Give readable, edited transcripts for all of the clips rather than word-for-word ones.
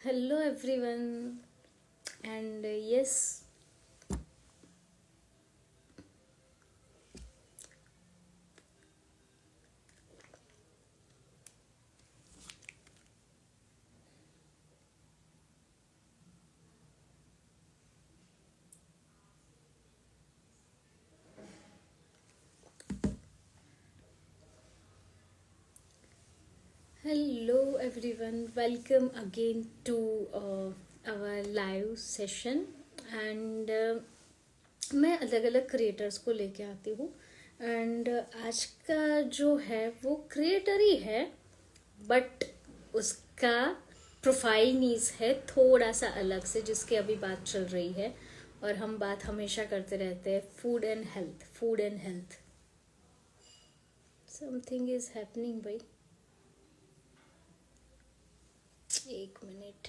Hello everyone, and yes, hello everyone, welcome again to our live session and मैं अलग अलग creators को लेके आती हूँ एंड आज का जो है वो क्रिएटर ही है बट उसका प्रोफाइल नीड्स है थोड़ा सा अलग से जिसकी अभी बात चल रही है और हम बात हमेशा करते रहते हैं food and health something is happening भाई एक मिनट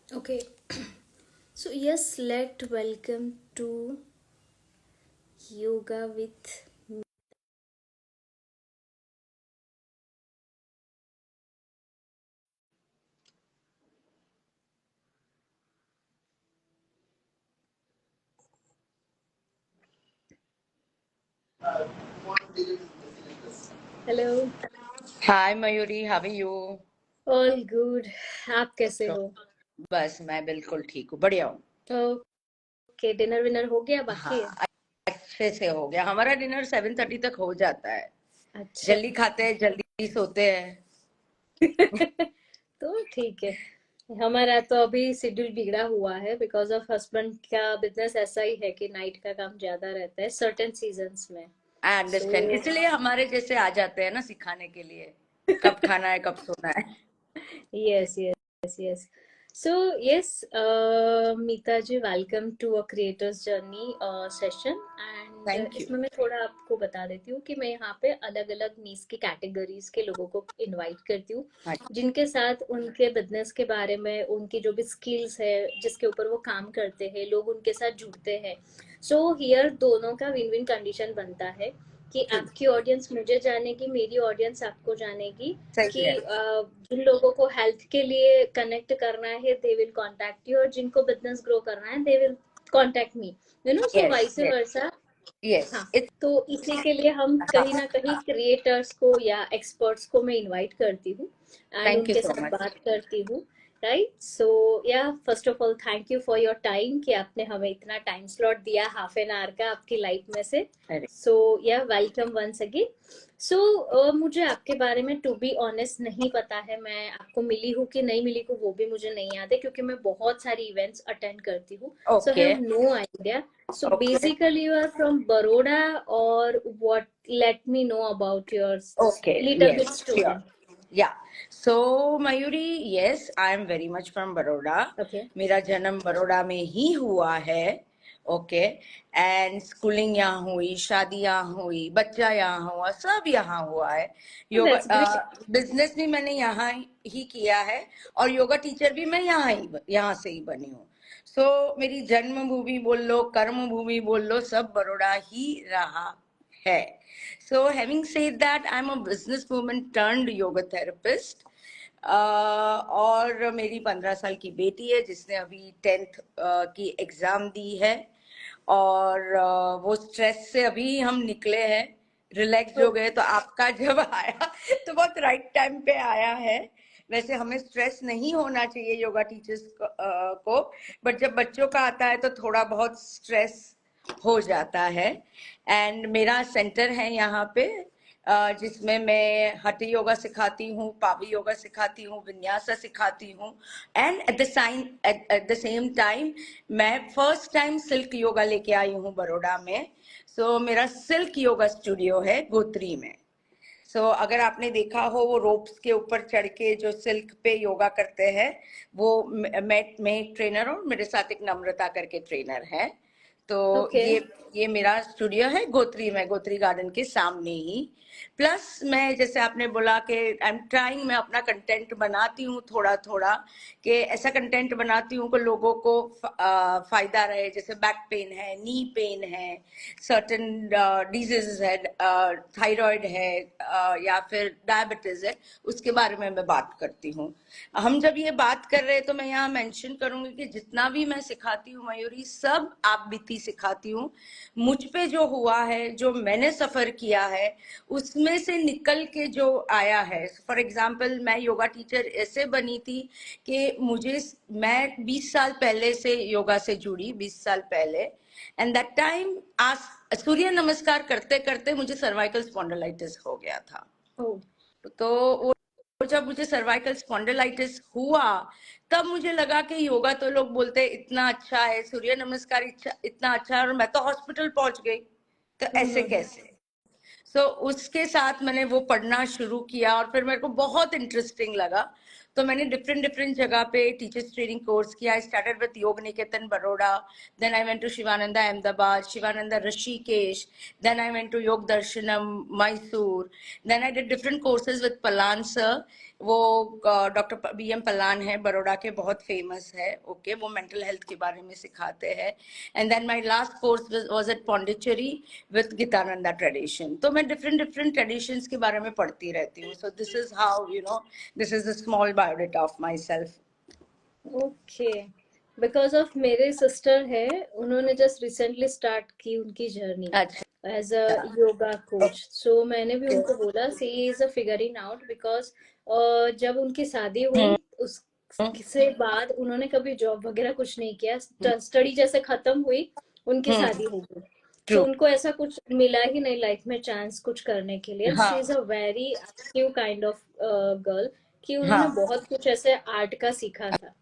okay so yes let welcome to yoga with hello hi Mayuri, how are you? All good आप कैसे तो हो बस मैं बिल्कुल ठीक हूँ, बढ़िया हूँ। ओके डिनर विनर हो गया बाकी है हाँ, अच्छे से हो गया। हमारा डिनर 7:30 तक हो जाता है। अच्छा जल्दी खाते हैं, जल्दी सोते हैं। तो ठीक है हमारा तो अभी शेड्यूल बिगड़ा हुआ है बिकॉज ऑफ हस्बैंड का बिजनेस ऐसा ही है कि नाइट का काम ज्यादा रहता है सर्टेन सीजन्स में आई सो अंडरस्टैंड, इसलिए हमारे जैसे आ जाते हैं ना सिखाने के लिए कब खाना है, कब सोना है। yes yes yes so yes Meeta ji welcome to a creators journey session and thank you. इसमें मैं थोड़ा आपको बता देती हूँ कि मैं यहाँ पे अलग अलग नीज के कैटेगरीज के लोगों को इनवाइट करती हूँ हाँ, जिनके साथ उनके बिजनेस के बारे में उनकी जो भी स्किल्स है जिसके ऊपर वो काम करते हैं लोग उनके साथ जुड़ते हैं सो हियर दोनों का विन विन कंडीशन बनता है कि ठीक, आपकी ऑडियंस मुझे जानेगी मेरी ऑडियंस आपको जानेगी सही कि है। जिन लोगों को हेल्थ के लिए कनेक्ट करना है दे विल कांटेक्ट यू और जिनको बिजनेस ग्रो करना है they will contact me so yes vice yes versa yes, हाँ तो इसी के लिए हम कहीं ना कहीं क्रिएटर्स को या एक्सपर्ट्स को मैं इनवाइट करती हूँ एंड थैंक यू उनके सो साथ मच। बात करती हूँ राइट सो या first of all thank you for your time कि आपने हमें इतना टाइम स्लॉट दिया हाफ एन आवर का आपकी लाइफ में से अरे, सो या वेलकम वंस अगेन सो मुझे आपके बारे में टू बी ऑनेस्ट नहीं पता है मैं आपको मिली हूँ कि नहीं मिली हूँ वो भी मुझे नहीं याद है क्योंकि मैं बहुत सारी इवेंट्स अटेंड करती हूँ so okay have no idea so okay basically you are from Baroda or what? Let me know about your okay, little bit yes story. Sure. Yeah so Mayuri, yes I am very much from Baroda. Okay. मेरा जन्म बड़ौदा में ही हुआ है। Okay, and schooling यहाँ हुई, शादी यहाँ हुई, बच्चा यहाँ हुआ, सब यहाँ हुआ है। Yoga That's great. बिजनेस भी मैंने यहाँ ही किया है और योगा टीचर भी मैं यहाँ से ही बनी हूँ। सो मेरी जन्मभूमि बोल लो, कर्म भूमि बोल लो, सब बड़ौदा ही रहा है। So having said that, I'm a businesswoman turned yoga therapist. और मेरी 15 साल की बेटी है जिसने अभी 10th की एग्जाम दी है और वो स्ट्रेस से अभी हम निकले हैं, रिलैक्स हो Oh, गए। तो आपका जब आया तो बहुत राइट टाइम पे आया है। वैसे हमें स्ट्रेस नहीं होना चाहिए योगा टीचर्स को, बट जब बच्चों का आता है तो थोड़ा बहुत स्ट्रेस हो जाता है। एंड मेरा सेंटर है यहाँ पे जिसमें मैं हठ योगा सिखाती हूँ, पावी योगा सिखाती हूँ, विन्यासा सिखाती हूँ and at the same time मैं फर्स्ट टाइम सिल्क योगा लेके आई हूँ बड़ौदा में। सो मेरा सिल्क योगा स्टूडियो है गोत्री में। अगर आपने देखा हो वो रोप्स के ऊपर चढ़ के जो सिल्क पे योगा करते हैं, वो मैं ट्रेनर हूँ, मेरे साथ एक नम्रता करके ट्रेनर है। तो ओके ये मेरा स्टूडियो है गोत्री में, गोत्री गार्डन के सामने ही। प्लस मैं, जैसे आपने बोला कि आई एम ट्राइंग, मैं अपना कंटेंट बनाती हूँ थोड़ा थोड़ा, कि ऐसा कंटेंट बनाती हूँ कि लोगों को फायदा रहे। जैसे बैक पेन है, नी पेन है, सर्टन डिजीज है, थायराइड है, या फिर डायबिटीज है, उसके बारे में मैं बात करती हूँ। हम जब ये बात कर रहे हैं तो मैं यहाँ मेंशन करूंगी कि जितना भी मैं सिखाती हूँ मयूरी, सब आप बीती सिखाती हूँ। मुझ पे जो हुआ है, जो मैंने सफर किया है, उसमें से निकल के जो आया है। फॉर एग्जाम्पल, मैं योगा टीचर ऐसे बनी थी कि मैं 20 साल पहले से योगा से जुड़ी, 20 साल पहले। एंड दैट टाइम, आज सूर्य नमस्कार करते करते मुझे सर्वाइकल स्पॉन्डिलाइटिस हो गया था। ओ तो वो जब मुझे सर्वाइकल स्पॉन्डिलाइटिस हुआ, तब मुझे लगा कि योगा तो लोग बोलते हैं इतना अच्छा है, सूर्य नमस्कार इतना अच्छा है, और मैं तो हॉस्पिटल पहुंच गई, तो ऐसे हम्म कैसे? सो उसके साथ मैंने वो पढ़ना शुरू किया, और फिर मेरे को बहुत इंटरेस्टिंग लगा। तो मैंने डिफरेंट डिफरेंट जगह पे टीचर्स ट्रेनिंग कोर्स किया। आई started with Yoga Niketan Baroda, then I went to Shivananda Ahmedabad, Shivananda Rishikesh, then I went to Yoga Darshanam Mysore, then I did different courses with Palan sir. वो डॉक्टर BM पलान है, बड़ौदा के, बहुत फेमस है। ओके, वो मेंटल हेल्थ के बारे में सिखाते हैं। And then my last course was at Pondicherry with Gitananda tradition. तो मैं डिफरेंट डिफरेंट ट्रेडिशंस के बारे में पढ़ती रहती हूँ। So this is how, this is the small biodata of myself. Okay because of मेरे सिस्टर है, उन्होंने जस्ट रिसेंटली स्टार्ट की उनकी जर्नी अच्छा। As a yoga coach. So मैंने भी उनको बोला she is a figuring out, because जब उनकी शादी हुई उससे बाद उन्होंने कभी जॉब वगैरह कुछ नहीं किया, स्टडी जैसे खत्म हुई उनकी शादी हो गई। So true. उनको ऐसा कुछ मिला ही नहीं लाइफ में चांस कुछ करने के लिए। शी इज हाँ a very active kind of girl, कि उन्होंने हाँ। बहुत कुछ ऐसे आर्ट का सीखा था।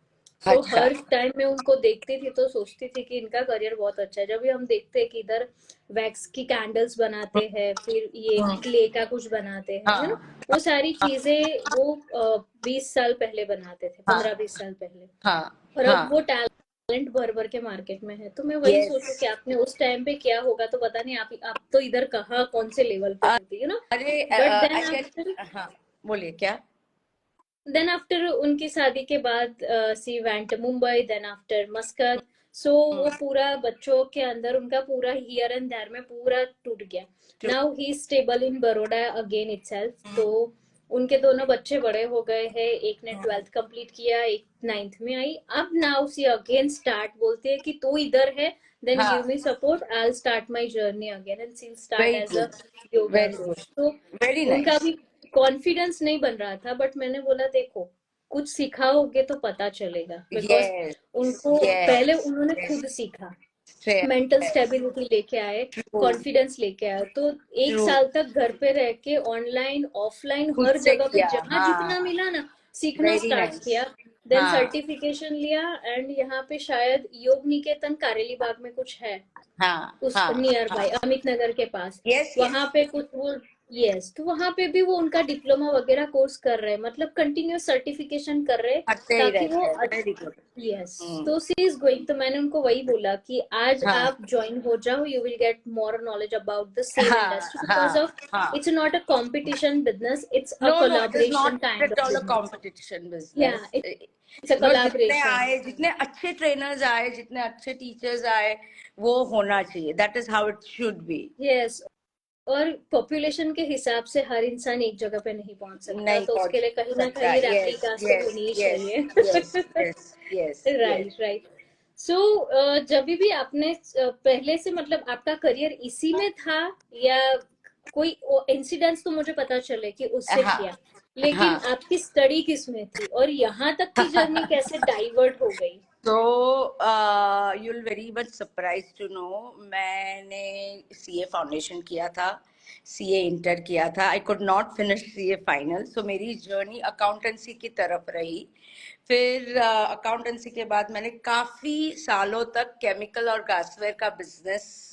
सो अच्छा। हर टाइम में उनको देखती थी तो सोचती थी कि इनका करियर बहुत अच्छा है। जब भी हम देखते हैं कि इधर वैक्स की कैंडल्स बनाते हैं, फिर ये क्ले का कुछ बनाते हैं, हाँ वो सारी चीजें वो 20 साल पहले बनाते थे, हाँ 15-20 साल पहले। हाँ और अब वो हाँ। टैलेंट भर भर के मार्केट में है। तो मैं वही सोचू कि यस। आपने उस टाइम पे किया होगा तो पता नहीं आप तो इधर कहाँ कौन से लेवल पे होती, अरे but I then can. After हाँ, बोलिए क्या? उनकी शादी के बाद she went Mumbai, then after Muscat. So वो पूरा बच्चों के अंदर उनका पूरा हियर एंड देयर में पूरा टूट गया। True. Now he stable in Baroda again itself. तो उनके दोनों बच्चे बड़े हो गए हैं, एक ने 12th कंप्लीट किया, एक 9th में आई। अब नाउ सी अगेन स्टार्ट, बोलते हैं कि तू इधर है, देन गिव हाँ, me support, I will start my journey again and she start very as a good, yoga very coach. Good, तो वेरी उनका नाइस। भी कॉन्फिडेंस नहीं बन रहा था, बट मैंने बोला देखो कुछ सिखाओगे तो पता चलेगा, बिकॉज यस उनको पहले यस उन्होंने यस। खुद सीखा, मेंटल स्टेबिलिटी लेके आए, ट्रू। कॉन्फिडेंस लेके आए। तो एक ट्रू। साल तक घर पे रह के ऑनलाइन ऑफलाइन खुद हर से जगह पे किया। जहां जितना हाँ, मिला ना सीखना वेरी स्टार्ट नाइस। किया। देन हाँ सर्टिफिकेशन लिया, एंड यहाँ पे शायद योग निकेतन कारेली बाग में कुछ है, हाँ उस हाँ नियर बाय हाँ। अमित नगर के पास, यस वहां यस। पे कुछ वो, यस, तो वहां पे भी वो उनका डिप्लोमा वगैरह कोर्स कर रहे हैं, मतलब कंटिन्यूस सर्टिफिकेशन कर रहे हैं, करते ही ताकि वो, रहते हैं, वेरी गुड। यस। तो सी इज गोइंग, तो मैंने उनको वही बोला कि आज हाँ आप ज्वाइन हो जाओ, you will get more knowledge about the same हाँ इंडस्ट्री, बिकॉज हाँ ऑफ हाँ। It's not a competition business, it's a no no, it is collaboration not kind at of all a business. Competition या business. It's a जितने collaboration. आए, जितने अच्छे trainers आए, जितने अच्छे टीचर्स आए, वो होना चाहिए। That is how it should be. Yes, और पॉपुलेशन के हिसाब से हर इंसान एक जगह पे नहीं पहुंच सकता, नहीं तो पहुंच उसके लिए कहीं ना सकता। कहीं यस रेप्लिकास तो यस होनी ही यस चाहिए। Yes yes yes right yes. Right. So जब भी आपने पहले से मतलब आपका करियर इसी में था, या कोई इंसिडेंट्स तो मुझे पता चले कि उससे हाँ किया, लेकिन हाँ। आपकी स्टडी किस में थी और यहाँ तक की जर्नी कैसे डाइवर्ट हो गई? तो you'll very much surprised to know, मैंने CA फाउंडेशन किया था, CA इंटर किया था। I could not finish CA final, so मेरी जर्नी अकाउंटेंसी की तरफ रही। फिर अकाउंटेंसी के बाद मैंने काफी सालों तक केमिकल और गैसवेयर का बिजनेस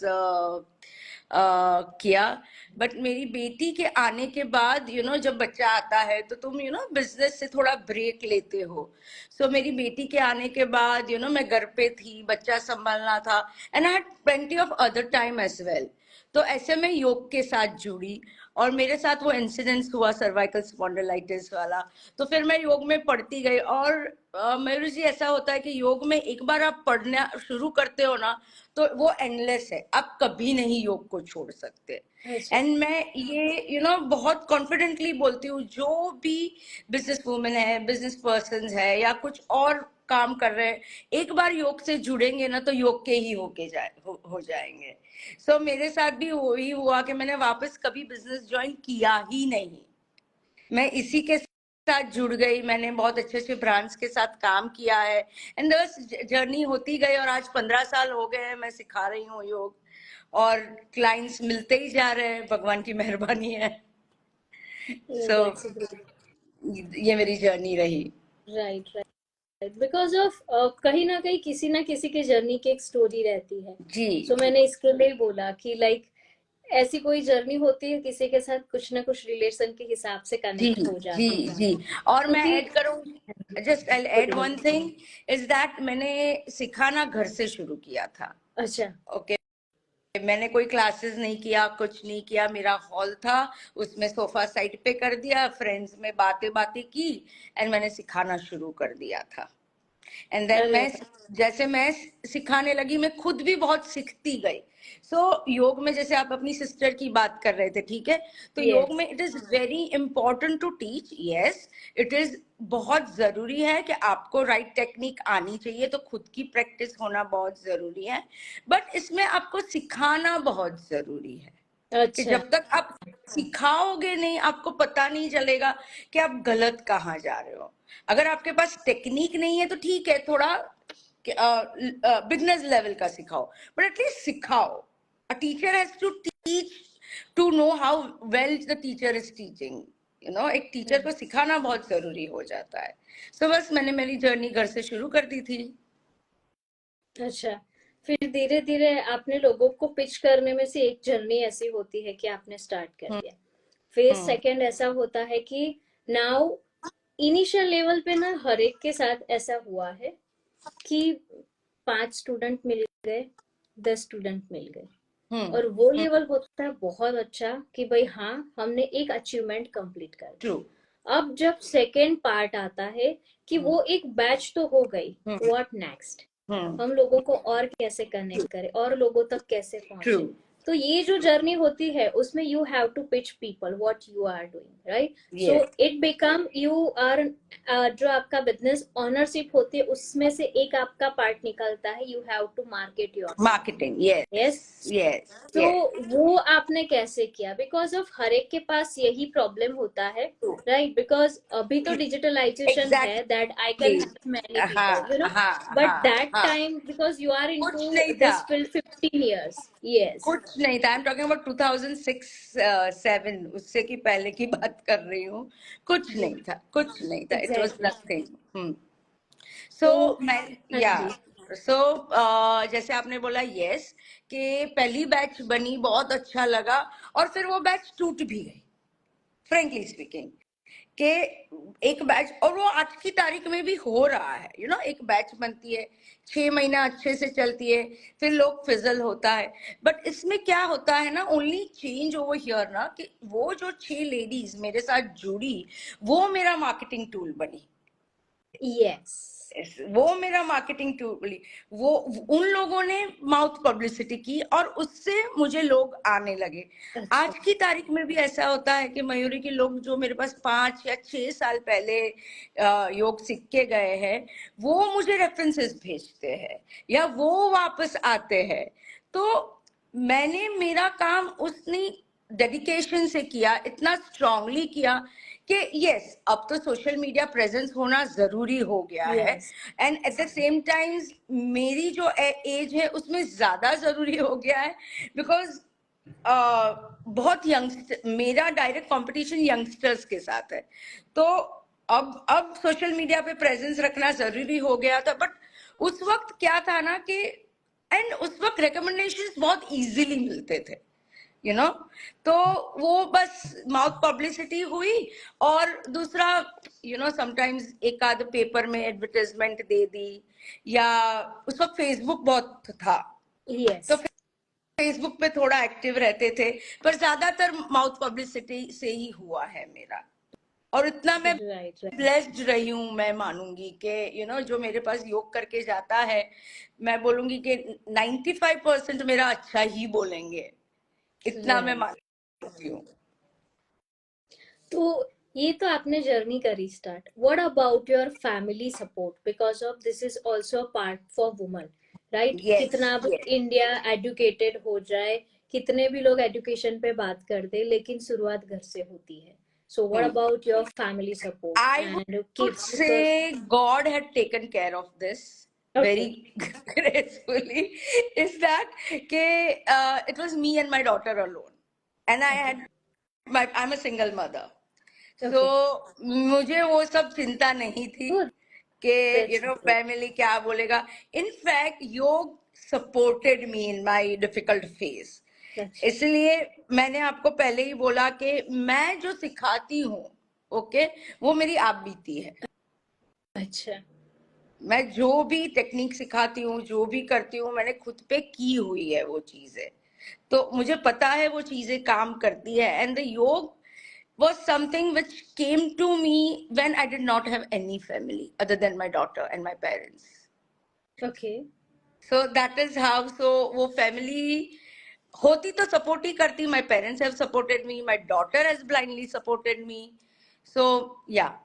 किया। बट मेरी बेटी के आने के बाद जब बच्चा आता है तो तुम बिजनेस से थोड़ा ब्रेक लेते हो। सो मेरी बेटी के आने के बाद मैं घर पे थी, बच्चा संभालना था, and I had plenty of other time as well. तो ऐसे में योग के साथ जुड़ी, और मेरे साथ वो इंसिडेंस हुआ सर्वाइकल स्पॉन्डिलाइटिस वाला। तो फिर मैं योग में पढ़ती गई, और मयूर जी ऐसा होता है कि योग में एक बार आप पढ़ना शुरू करते हो ना, तो वो एंडलेस है, आप कभी नहीं योग को छोड़ सकते। अच्छा। एंड मैं ये बहुत कॉन्फिडेंटली बोलती हूँ, जो भी बिजनेस वुमेन है, बिजनेस पर्सन है, या कुछ और काम कर रहे हैं, एक बार योग से जुड़ेंगे ना तो योग के ही हो जाएंगे। सो मेरे साथ भी वही हुआ कि मैंने वापस कभी बिजनेस ज्वाइन किया ही नहीं, मैं इसी के साथ जुड़ गई। मैंने बहुत अच्छे अच्छे ब्रांड्स के साथ काम किया है, एंड बस जर्नी होती गई, और आज 15 साल हो गए हैं मैं सिखा रही हूँ योग, और क्लाइंट्स मिलते ही जा रहे हैं, भगवान की मेहरबानी है। So that's great. ये मेरी जर्नी रही। Right, right. बिकॉज ऑफ कहीं ना किसी के जर्नी की एक स्टोरी रहती है। जी सो मैंने इसके लिए बोला कि लाइक ऐसी कोई जर्नी होती है, किसी के साथ कुछ ना कुछ रिलेशन के हिसाब से जी कनेक्ट हो जी जाते हैं। जी। और मैं क्योंकि ऐड करूँ, just I add one thing, is that मैंने सिखाना घर से शुरू किया था। अच्छा। ओके, मैंने कोई क्लासेस नहीं किया, कुछ नहीं किया। मेरा हॉल था, उसमें सोफा साइड पे कर दिया, फ्रेंड्स में बातें बातें की, एंड मैंने सिखाना शुरू कर दिया था। एंड देन अरे मैं जैसे मैं सिखाने लगी, मैं खुद भी बहुत सीखती गई। योग में जैसे आप अपनी सिस्टर की बात कर रहे थे, ठीक है, तो योग यस, में it is very important to teach. Yes, it is बहुत जरूरी है कि आपको राइट टेक्निक आनी चाहिए, तो खुद की प्रैक्टिस होना बहुत जरूरी है, बट इसमें आपको सिखाना बहुत जरूरी है। कि अच्छा। जब तक आप सिखाओगे नहीं, आपको पता नहीं चलेगा कि आप गलत कहाँ जा रहे हो। अगर आपके पास टेक्निक नहीं है तो ठीक है, थोड़ा बिगनर्स लेवल का सिखाओ, बट एटलीस्ट सिखाओ। A teacher has to teach to know how well the teacher is teaching. एक टीचर को सिखाना बहुत जरूरी हो जाता है। बस मैंने मेरी जर्नी घर से शुरू कर दी थी। अच्छा, फिर धीरे धीरे आपने लोगों को पिच करने में से एक जर्नी ऐसी होती है कि आपने स्टार्ट कर हम्म दिया। फिर हम्म सेकंड ऐसा होता है कि नाउ इनिशियल लेवल पे ना हर एक के साथ ऐसा हुआ है कि 5 स्टूडेंट मिल गए, 10 स्टूडेंट मिल गए, और वो हम्म। लेवल होता है बहुत अच्छा कि भाई हाँ, हमने एक अचीवमेंट कंप्लीट कर ट्रू। दिया। अब जब सेकेंड पार्ट आता है कि हम्म वो एक बैच तो हो गई, हम्म व्हाट नेक्स्ट, हम्म। हम लोगों को और कैसे कनेक्ट करें और लोगों तक कैसे ट्रू। पहुंचे। तो ये जो जर्नी होती है उसमें you have to pitch people what you are doing, right? So yes. It become you are, जो आपका बिजनेस ऑनरशिप होती है उसमें से एक आपका पार्ट निकलता है, you have to market yourself. Marketing, yes yes. Yes तो यस। वो आपने कैसे किया? बिकॉज ऑफ हर एक के पास यही प्रॉब्लम होता है, राइट? बिकॉज अभी तो डिजिटलाइजेशन है exactly. That I can help many हाँ पीपल, यू नो, हाँ बट हाँ दैट हाँ। टाइम बिकॉज यू आर कुछ इनटू नहीं था, दिस फील्ड 15 years। यस। कुछ नहीं था। आई एम टॉकिंग अबाउट 2006-7, उससे की पहले की बात कर रही हूँ। कुछ जी, नहीं था, कुछ नहीं था, इट वाज एग्जैक्टली। नथिंग। सो तो मैं, हाँ या, जी। सो जैसे आपने बोला, यस, कि पहली बैच बनी, बहुत अच्छा लगा, और फिर वो बैच टूट भी गई, फ्रेंकली स्पीकिंग, के एक बैच, और वो आज की तारीख में भी हो रहा है। एक बैच बनती है, 6 महीना अच्छे से चलती है, फिर लोग फिजल होता है। बट इसमें क्या होता है ना, ओनली चेंज ओवर हियर ना, कि वो जो 6 लेडीज मेरे साथ जुड़ी, वो मेरा मार्केटिंग टूल बनी। यस। वो मेरा मार्केटिंग टूल, वो उन लोगों ने माउथ पब्लिसिटी की, और उससे मुझे लोग आने लगे। अच्छा। आज की तारीख में भी ऐसा होता है कि मयूरी के लोग जो मेरे पास 5 या 6 साल पहले योग सीख के गए हैं, वो मुझे रेफरेंसेस भेजते हैं, या वो वापस आते हैं। तो मैंने मेरा काम उतनी डेडिकेशन से किया, इतना स्ट्रांगली किया, कि यस, अब तो सोशल मीडिया प्रेजेंस होना जरूरी हो गया है, yes. And at the same time मेरी जो एज है उसमें ज्यादा जरूरी हो गया है, बिकॉज बहुत यंगस्टर, मेरा डायरेक्ट कंपटीशन यंगस्टर्स के साथ है। तो अब सोशल मीडिया पे प्रेजेंस रखना जरूरी हो गया था। बट उस वक्त क्या था ना कि, एंड उस वक्त रिकमेंडेशंस बहुत इजीली मिलते थे, यू नो तो वो बस माउथ पब्लिसिटी हुई। और दूसरा समटाइम्स एक आध पेपर में एडवर्टाइजमेंट दे दी, या उस वक्त फेसबुक बहुत था, यस तो फेसबुक पे थोड़ा एक्टिव रहते थे, पर ज्यादातर माउथ पब्लिसिटी से ही हुआ है मेरा। और इतना मैं राइट राइट ब्लेस्ड रही हूँ, मैं मानूंगी कि जो मेरे पास योग करके जाता है, मैं बोलूंगी कि 95% मेरा अच्छा ही बोलेंगे, इतना मैं राइट। मानती हूँ। तो ये तो आपने जर्नी करी start, what about your family support, because of this is also a part for woman, right? Yes, कितना भी यस। इंडिया एजुकेटेड हो जाए, कितने भी लोग एजुकेशन पे बात कर दे, लेकिन शुरुआत घर से होती है। So what about your family support I and would kids, because say God had taken care of this okay very gracefully. Is that it was me and my daughter alone, and I okay had I'm a single mother, so okay मुझे वो सब चिंता नहीं थी good, कि that's good. Family क्या बोलेगा। In fact योग supported me in my difficult phase. अच्छा इसलिए मैंने आपको पहले ही बोला कि मैं जो सिखाती हूँ, ओके, वो मेरी आप बीती है। अच्छा मैं जो भी टेक्निक सिखाती हूँ, जो भी करती हूँ, मैंने खुद पे की हुई है वो चीजें, तो मुझे पता है वो चीजें काम करती है। एंड द योग was something which came to me when I did not have any family other than my daughter and my parents. Okay So that is how, so वो family होती तो सपोर्ट ही करती। My parents have supported me, my daughter has blindly supported me, so yeah.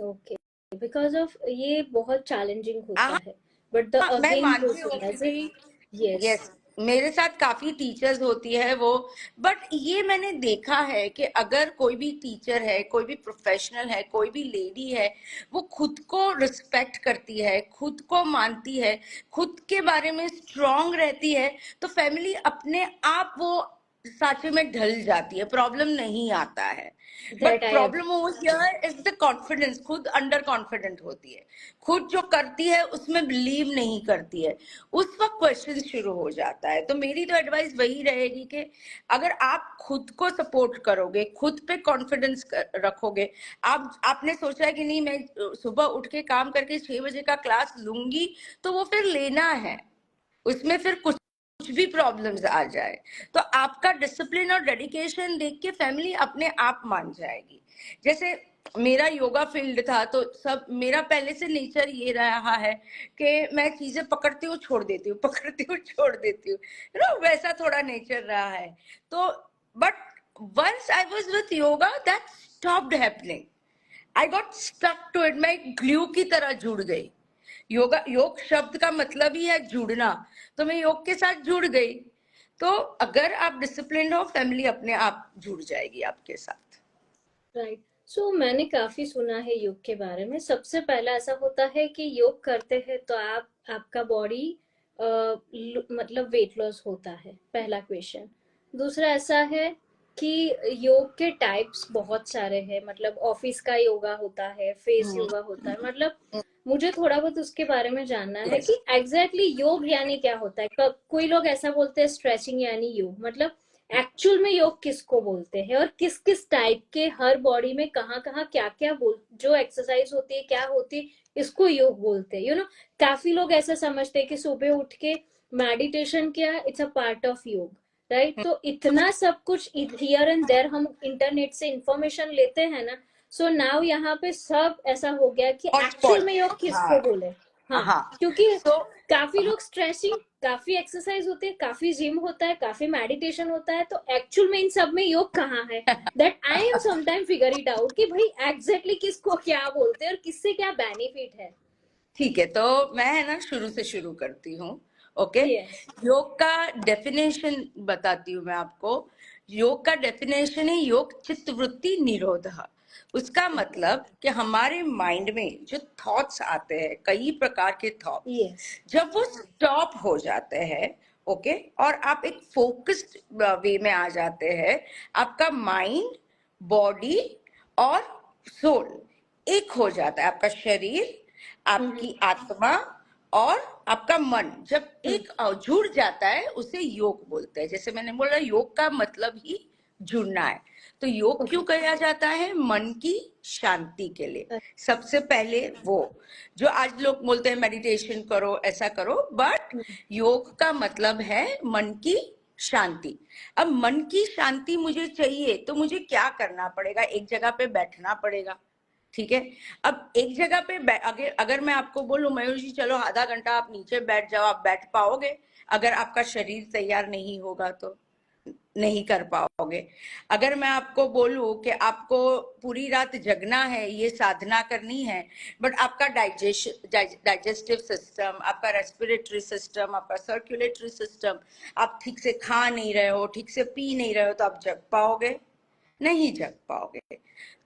Okay, because of ये बहुत challenging होता हाँ, है, but the मैं अगेन मानती हूँ क्वेश्चन इज इट, कि यस यस, मेरे साथ काफी टीचर्स होती है वो, बट ये मैंने देखा है कि अगर कोई भी टीचर है, कोई भी प्रोफेशनल है, कोई भी लेडी है, वो खुद को रिस्पेक्ट करती है, खुद को मानती है, खुद के बारे में स्ट्रांग रहती है, तो फैमिली अपने आप वो सांचे में ढल जाती है, प्रॉब्लम नहीं आता है। But that I problem agree. Over here is the confidence, खुद अंडर कॉन्फिडेंट होती है, खुद जो करती है उसमें बिलीव नहीं करती है, उस वक्त क्वेश्चन शुरू हो जाता है। तो मेरी तो एडवाइस वही रहेगी कि अगर आप खुद को सपोर्ट करोगे, खुद पे कॉन्फिडेंस रखोगे, आपने सोचा है कि नहीं मैं सुबह उठ के काम करके 6 बजे का क्लास लूंगी, तो वो फिर लेना है, उसमें फिर कुछ भी प्रॉब्लम्स आ जाए, तो आपका डिसिप्लिन और डेडिकेशन देख के फैमिली अपने आप मान जाएगी। जैसे मेरा योगा फील्ड था, तो सब मेरा पहले से नेचर ये रहा है कि मैं चीजें पकड़ती हूँ छोड़ देती हूँ, पकड़ती हूँ छोड़ देती हूँ, वैसा थोड़ा नेचर रहा है। तो but once I was with yoga that stopped happening, I got stuck to it, मैं ग्लू की तरह जुड़ गई। योग शब्द का मतलब ही है जुड़ना, तो मैं योग के साथ जुड़ गई। तो अगर आप डिसिप्लिन हो, फैमिली अपने आप जुड़ जाएगी आपके साथ। राइट। सो मैंने काफी सुना है योग के बारे में। सबसे पहला ऐसा होता है कि योग करते हैं तो आपका बॉडी मतलब वेट लॉस होता है, पहला क्वेश्चन। दूसरा ऐसा है कि योग के टाइप्स बहुत सारे हैं, मतलब ऑफिस का योगा होता है, फेस योगा होता है, मतलब मुझे थोड़ा बहुत उसके बारे में जानना है यस, कि एग्जैक्टली योग यानी क्या होता है। कोई लोग ऐसा बोलते हैं स्ट्रेचिंग यानी योग, मतलब एक्चुअल में योग किसको बोलते हैं, और किस किस टाइप के हर बॉडी में कहाँ कहाँ क्या क्या बोल जो एक्सरसाइज होती है क्या होती है, इसको योग बोलते हैं। काफी लोग ऐसा समझते हैं कि सुबह उठ के मेडिटेशन किया, इट्स अ पार्ट ऑफ योग, राइट? तो इतना सब कुछ हियर एंड देयर हम इंटरनेट से इंफॉर्मेशन लेते हैं ना, सो नाउ यहाँ पे सब ऐसा हो गया कि हॉट एक्चुअल में स्पॉट। योग हाँ, किसको बोले। हाँ, हाँ। क्योंकि सो काफी लोग स्ट्रेचिंग, काफी एक्सरसाइज होती है, काफी जिम होता है, काफी मेडिटेशन होता है, तो एक्चुअल में इन सब में योग कहाँ है? That I am sometime figure it out कि भाई एग्जैक्टली किसको क्या बोलते हैं और किससे क्या बेनिफिट है। ठीक है, तो मैं है ना शुरू से शुरू करती हूँ। Okay, yes. योग का डेफिनेशन बताती हूँ मैं आपको। योग का डेफिनेशन है योग चित्त वृत्ति निरोध। उसका मतलब कि हमारे माइंड में जो थॉट्स आते हैं, कई प्रकार के थॉट्स, यस। जब वो स्टॉप हो जाते हैं, ओके, और आप एक फोकस्ड वे में आ जाते हैं, आपका माइंड, बॉडी और सोल एक हो जाता है, आपका शरीर, आपकी आत्मा और आपका मन जब एक जुड़ जाता है उसे योग बोलते हैं। जैसे मैंने बोला योग का मतलब ही जुड़ना है। तो योग क्यों किया जाता है? मन की शांति के लिए। सबसे पहले वो जो आज लोग बोलते हैं मेडिटेशन करो, ऐसा करो, बट योग का मतलब है मन की शांति। अब मन की शांति मुझे चाहिए तो मुझे क्या करना पड़ेगा? एक जगह पे बैठना पड़ेगा, ठीक है। अब एक जगह पे अगर मैं आपको बोलूं मयूर जी चलो आधा घंटा आप नीचे बैठ जाओ, आप बैठ पाओगे? अगर आपका शरीर तैयार नहीं होगा तो नहीं कर पाओगे। अगर मैं आपको बोलूं कि आपको पूरी रात जगना है, ये साधना करनी है, बट आपका डाइजेस्टिव सिस्टम, आपका रेस्पिरेटरी सिस्टम, आपका सर्कुलेटरी सिस्टम, आप ठीक से खा नहीं रहे हो, ठीक से पी नहीं रहे हो, तो आप जग पाओगे? नहीं जग पाओगे।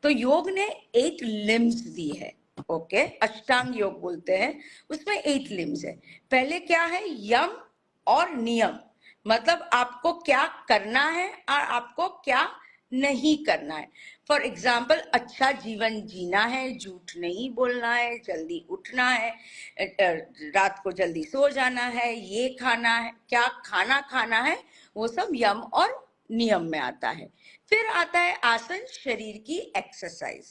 तो योग ने 8 लिम्स दी है, ओके। अष्टांग योग बोलते हैं, उसमें 8 लिम्स है। पहले क्या है? यम और नियम, मतलब आपको क्या करना है और आपको क्या नहीं करना है। फॉर एग्जाम्पल, अच्छा जीवन जीना है, झूठ नहीं बोलना है, जल्दी उठना है, रात को जल्दी सो जाना है, ये खाना है, क्या खाना खाना है, वो सब यम और नियम में आता है। फिर आता है आसन, शरीर की एक्सरसाइज,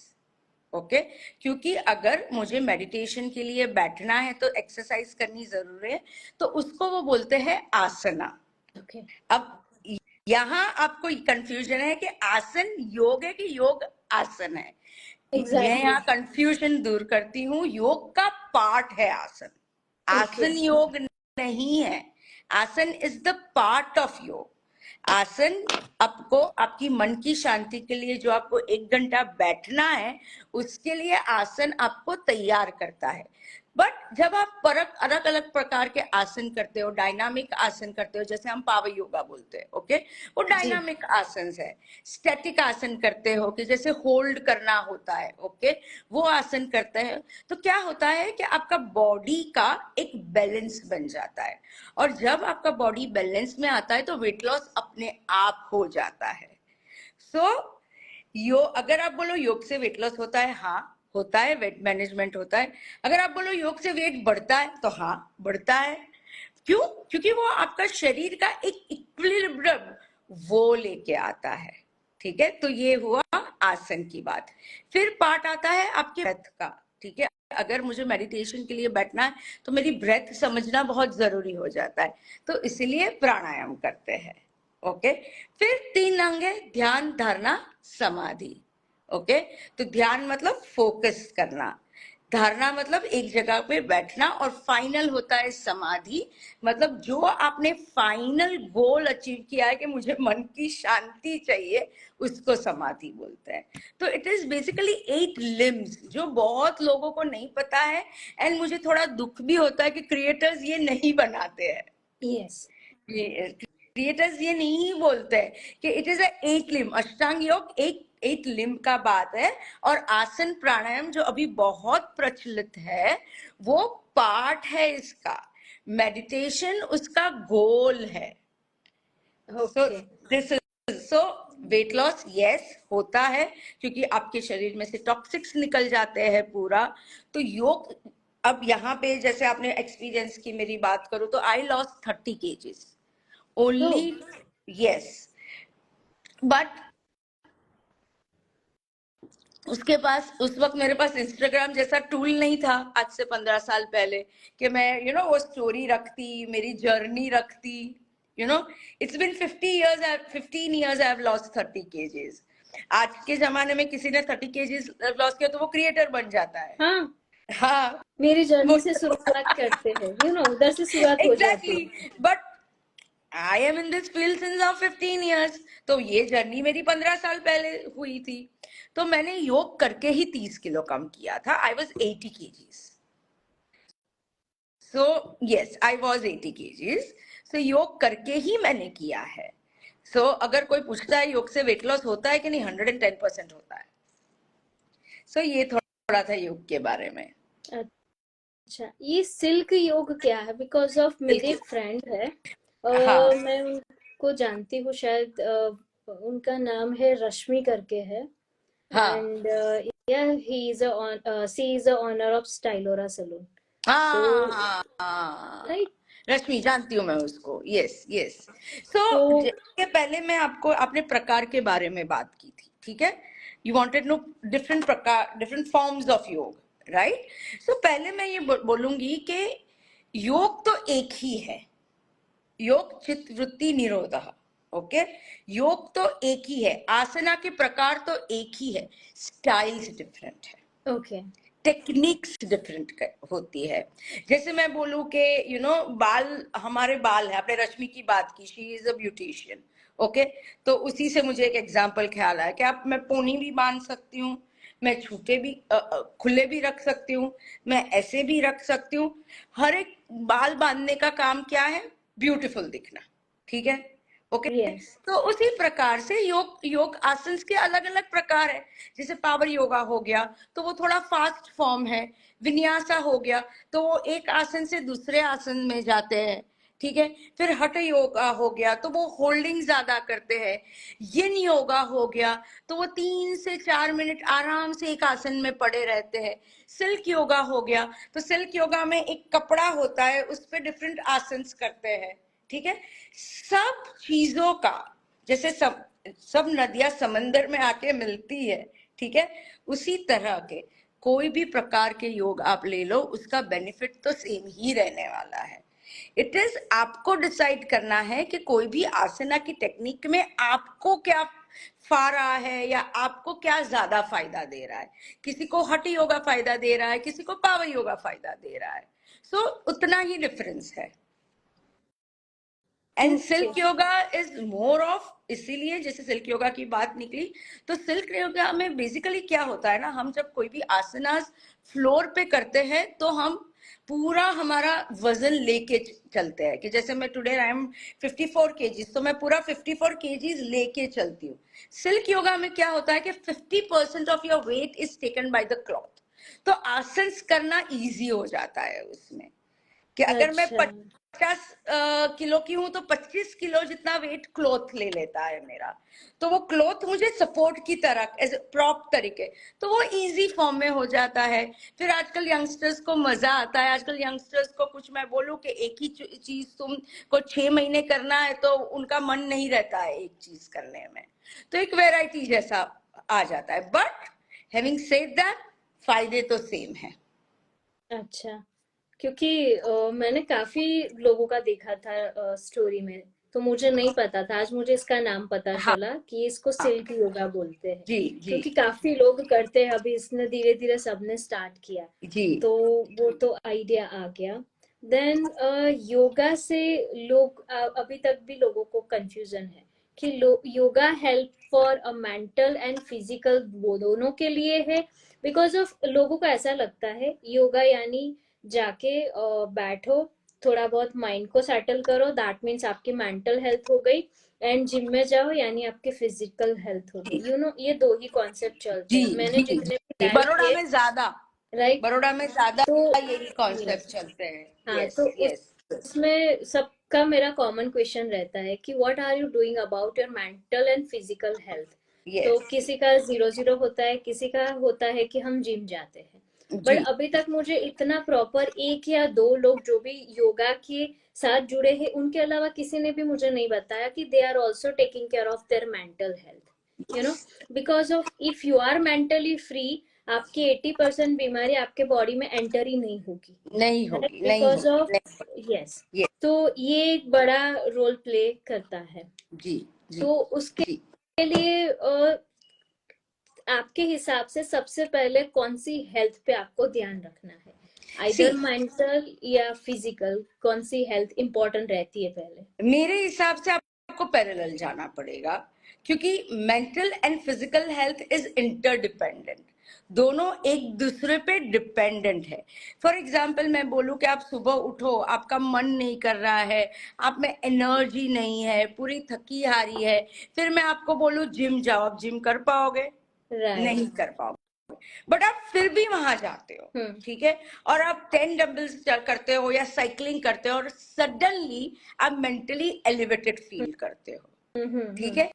ओके। क्योंकि अगर मुझे मेडिटेशन के लिए बैठना है तो एक्सरसाइज करनी जरूरी है, तो उसको वो बोलते हैं आसना। Okay. अब यहाँ आपको कंफ्यूजन है कि आसन योग है कि योग आसन है। मैं यहाँ कंफ्यूजन दूर करती हूँ, योग का पार्ट है आसन, आसन योग नहीं है। आसन इज द पार्ट ऑफ योग। आसन आपको आपकी मन की शांति के लिए, जो आपको 1 घंटा बैठना है, उसके लिए आसन आपको तैयार करता है। बट जब आप अलग अलग प्रकार के आसन करते हो, डायनामिक आसन करते हो, जैसे हम पावर योगा बोलते हैं, ओके, वो डायनामिक आसन है। स्टैटिक आसन करते हो कि जैसे होल्ड करना होता है, ओके, वो आसन करते हैं, तो क्या होता है कि आपका बॉडी का एक बैलेंस बन जाता है। और जब आपका बॉडी बैलेंस में आता है तो वेट लॉस अपने आप हो जाता है। अगर आप बोलो योग से वेट लॉस होता है, हाँ होता है, वेट मैनेजमेंट होता है। अगर आप बोलो योग से वेट बढ़ता है, तो हाँ बढ़ता है। क्यों? क्योंकि वो आपका शरीर का एक इक्विलिब्रियम वो लेके आता है, ठीक है। तो ये हुआ आसन की बात। फिर पार्ट आता है आपके ब्रेथ का, ठीक है। अगर मुझे मेडिटेशन के लिए बैठना है तो मेरी ब्रेथ समझना बहुत जरूरी हो जाता है, तो इसलिए प्राणायाम करते हैं, ओके। फिर 3 अंग है, ध्यान, धारणा, समाधि, ओके। तो ध्यान मतलब फोकस करना, धारणा मतलब एक जगह पे बैठना, और फाइनल होता है समाधि, मतलब जो आपने फाइनल गोल अचीव किया है कि मुझे मन की शांति चाहिए, उसको समाधि बोलते हैं। तो इट इज बेसिकली 8 लिम्स, जो बहुत लोगों को नहीं पता है। एंड मुझे थोड़ा दुख भी होता है कि क्रिएटर्स ये नहीं बनाते हैं। Yes. क्रिएटर्स ये नहीं बोलते हैं कि इट इज 8 लिम्ब। अष्टांग योग एक 8 लिम्ब का बात है, और आसन प्राणायाम जो अभी बहुत प्रचलित है वो पार्ट है इसका। मेडिटेशन उसका गोल है। Okay. सो वेट लॉस यस होता है, क्योंकि आपके शरीर में से टॉक्सिक्स निकल जाते हैं पूरा। तो योग, अब यहाँ पे जैसे आपने एक्सपीरियंस की मेरी बात करूं तो I loss 30 kgs only, yes. But उसके पास उस वक्त मेरे पास इंस्टाग्राम जैसा टूल नहीं था, आज से 15 साल पहले, कि मैं वो स्टोरी रखती, मेरी जर्नी रखती। It's been 15 years I have lost 30 kgs। आज के जमाने में किसी ने 30 kgs लॉस किया तो वो क्रिएटर बन जाता है। हाँ, हाँ, मेरी जर्नी से शुरुआत करते हैं, उधर से शुरुआत हो जाती है। Exactly. But I am in this field since of 15 years, तो ये जर्नी मेरी 15 साल पहले हुई थी। तो मैंने योग करके ही 30 किलो कम किया था। I was 80 kgs। So yes, I was 80 kgs। सो योग करके ही मैंने किया है। सो अगर कोई पूछता है योग से वेट लॉस होता है कि नहीं, 110% होता है। सो ये थोड़ा था योग के बारे में। अच्छा, ये सिल्क योग क्या है? बिकॉज ऑफ मेरे एक फ्रेंड है, हाँ मैं उनको जानती हूँ शायद, उनका नाम है रश्मि करके है। हाँ and yeah, he is a she is a owner of Stylora salon. हाँ तो हाँ हाँ, राइट, रश्मि जानती हूँ मैं उसको, यस यस। सो तो जैसे पहले मैं आपको अपने प्रकार के बारे में बात की थी, ठीक है, यू वांटेड नो डिफरेंट प्रकार, डिफरेंट फॉर्म्स ऑफ योग, राइट। सो पहले मैं ये बोलूंगी कि योग तो एक ही है, योग चित्त वृत्ति निरोधः, ओके। योग तो एक ही है, आसना के प्रकार तो एक ही है, स्टाइल्स डिफरेंट है, ओके, टेक्निक्स डिफरेंट होती है। जैसे मैं बोलूं कि बाल, हमारे बाल है, आपने रश्मि की बात की, she is a beautician, okay. तो उसी से मुझे एक एग्जांपल ख्याल आया कि आप, मैं पोनी भी बांध सकती हूँ, मैं छूटे भी खुले भी रख सकती हूँ, मैं ऐसे भी रख सकती हूँ। हर एक बाल बांधने का काम क्या है? ब्यूटीफुल दिखना, ठीक है, ओके। यस, तो उसी प्रकार से योग योग आसन के अलग अलग प्रकार है। जैसे पावर योगा हो गया तो वो थोड़ा फास्ट फॉर्म है, विन्यासा हो गया तो वो एक आसन से दूसरे आसन में जाते हैं, ठीक है। फिर हठ योगा हो गया तो वो होल्डिंग ज्यादा करते हैं। यिन योगा हो गया तो वो 3 से 4 मिनट आराम से एक आसन में पड़े रहते हैं। सिल्क योगा हो गया तो सिल्क योगा में एक कपड़ा होता है, उस पर डिफरेंट आसन करते हैं, ठीक है। सब चीजों का, जैसे सब सब नदियां समंदर में आके मिलती है, ठीक है, उसी तरह के कोई भी प्रकार के योग आप ले लो, उसका बेनिफिट तो सेम ही रहने वाला है। इट इज आपको डिसाइड करना है कि कोई भी आसना की टेक्निक में आपको क्या फा रहा है या आपको क्या ज्यादा फायदा दे रहा है। किसी को हठ योगा फायदा दे रहा है, किसी को पावर योगा फायदा दे रहा है, सो उतना ही डिफरेंस है। And okay, silk yoga is more of, इसीलिए जैसे सिल्क योगा की बात निकली, तो सिल्क योगा में बेसिकली क्या होता है ना, हम जब कोई भी आसनास फ्लोर पे करते हैं तो हम पूरा हमारा वजन लेके चलते हैं, कि जैसे मैं टुडे आई एम 54 केजीज, तो मैं पूरा 54 केजीज लेके चलती हूँ। सिल्क योगा में क्या होता है कि 50% of your weight is taken by the cloth, तो आसन करना इजी हो जाता है उसमें। कि अगर मैं अच्छा, 50 किलो की हूं तो 25 किलो जितना वेट क्लॉथ ले लेता है मेरा, तो वो क्लॉथ मुझे सपोर्ट की तरह एज प्रॉप तरीके, तो वो इजी फॉर्म में हो जाता है। फिर आजकल यंगस्टर्स को मजा आता है, आजकल यंगस्टर्स को कुछ मैं बोलूं कि एक ही चीज तुम को 6 महीने करना है तो उनका मन नहीं रहता है एक चीज करने में, तो एक वेराइटी जैसा आ जाता है। बट हैविंग सेड दैट, फायदे तो सेम है। अच्छा, क्योंकि मैंने काफी लोगों का देखा था स्टोरी में, तो मुझे नहीं पता था, आज मुझे इसका नाम पता हाँ चला कि इसको हाँ, सिल्क योगा बोलते हैं। जी जी क्योंकि काफी लोग करते हैं, अभी इसने धीरे धीरे सबने स्टार्ट किया, जी तो वो तो आइडिया आ गया। देन योगा से लोग अभी तक भी लोगों को कंफ्यूजन है कि yoga help for a mental and physical, वो दोनों के लिए है। बिकॉज ऑफ लोगों को ऐसा लगता है योगा यानी जाके बैठो, थोड़ा बहुत माइंड को सेटल करो, दैट मीन्स आपकी मेंटल हेल्थ हो गई, एंड जिम में जाओ यानी आपकी फिजिकल हेल्थ हो गई। ये दो ही कॉन्सेप्ट चलते जी हैं, मैंने जी जितने भी जी, लाइव बड़ौदा किए, में ज्यादा, राइट। बड़ौदा में ज्यादा तो यही कॉन्सेप्ट यस, चलते हैं। हाँ, यस तो यस उसमें सबका मेरा कॉमन क्वेश्चन रहता है कि what are you doing about your mental and physical health. तो यस, किसी का 0-0 होता है, किसी का होता है कि हम जिम जाते हैं। बट जी अभी तक मुझे इतना प्रॉपर एक या दो लोग जो भी योगा के साथ जुड़े हैं, उनके अलावा किसी ने भी मुझे नहीं बताया कि they are also taking care of their mental health, you know. Because of if you are mentally free, आपकी 80% बीमारी आपके बॉडी में एंटर ही नहीं होगी, नहीं राइट, होगी, नहीं बिकॉज होगी, ऑफ, नहीं। यस। ये तो ये एक बड़ा रोल प्ले करता है। जी जी तो उसके जी, लिए आपके हिसाब से सबसे पहले कौन सी हेल्थ पे आपको ध्यान रखना है, सी, आइदर मेंटल या फिजिकल, कौन सी हेल्थ इंपॉर्टेंट रहती है पहले? मेरे हिसाब से आपको पैरेलल जाना पड़ेगा, क्योंकि mental and physical health is interdependent, दोनों एक दूसरे पे डिपेंडेंट है। फॉर एग्जाम्पल मैं बोलूं कि आप सुबह उठो, आपका मन नहीं कर रहा है, आप में एनर्जी नहीं है, पूरी थकी हारी है, फिर मैं आपको बोलूं जिम जाओ, आप जिम कर पाओगे? राइट, नहीं कर पाओगे। बट आप फिर भी वहां जाते हो, हम्म, ठीक है, और आप 10 डंबल्स करते हो या साइकिलिंग करते हो और सडनली आप मेंटली एलिवेटेड फील करते हो, हम्म, ठीक है।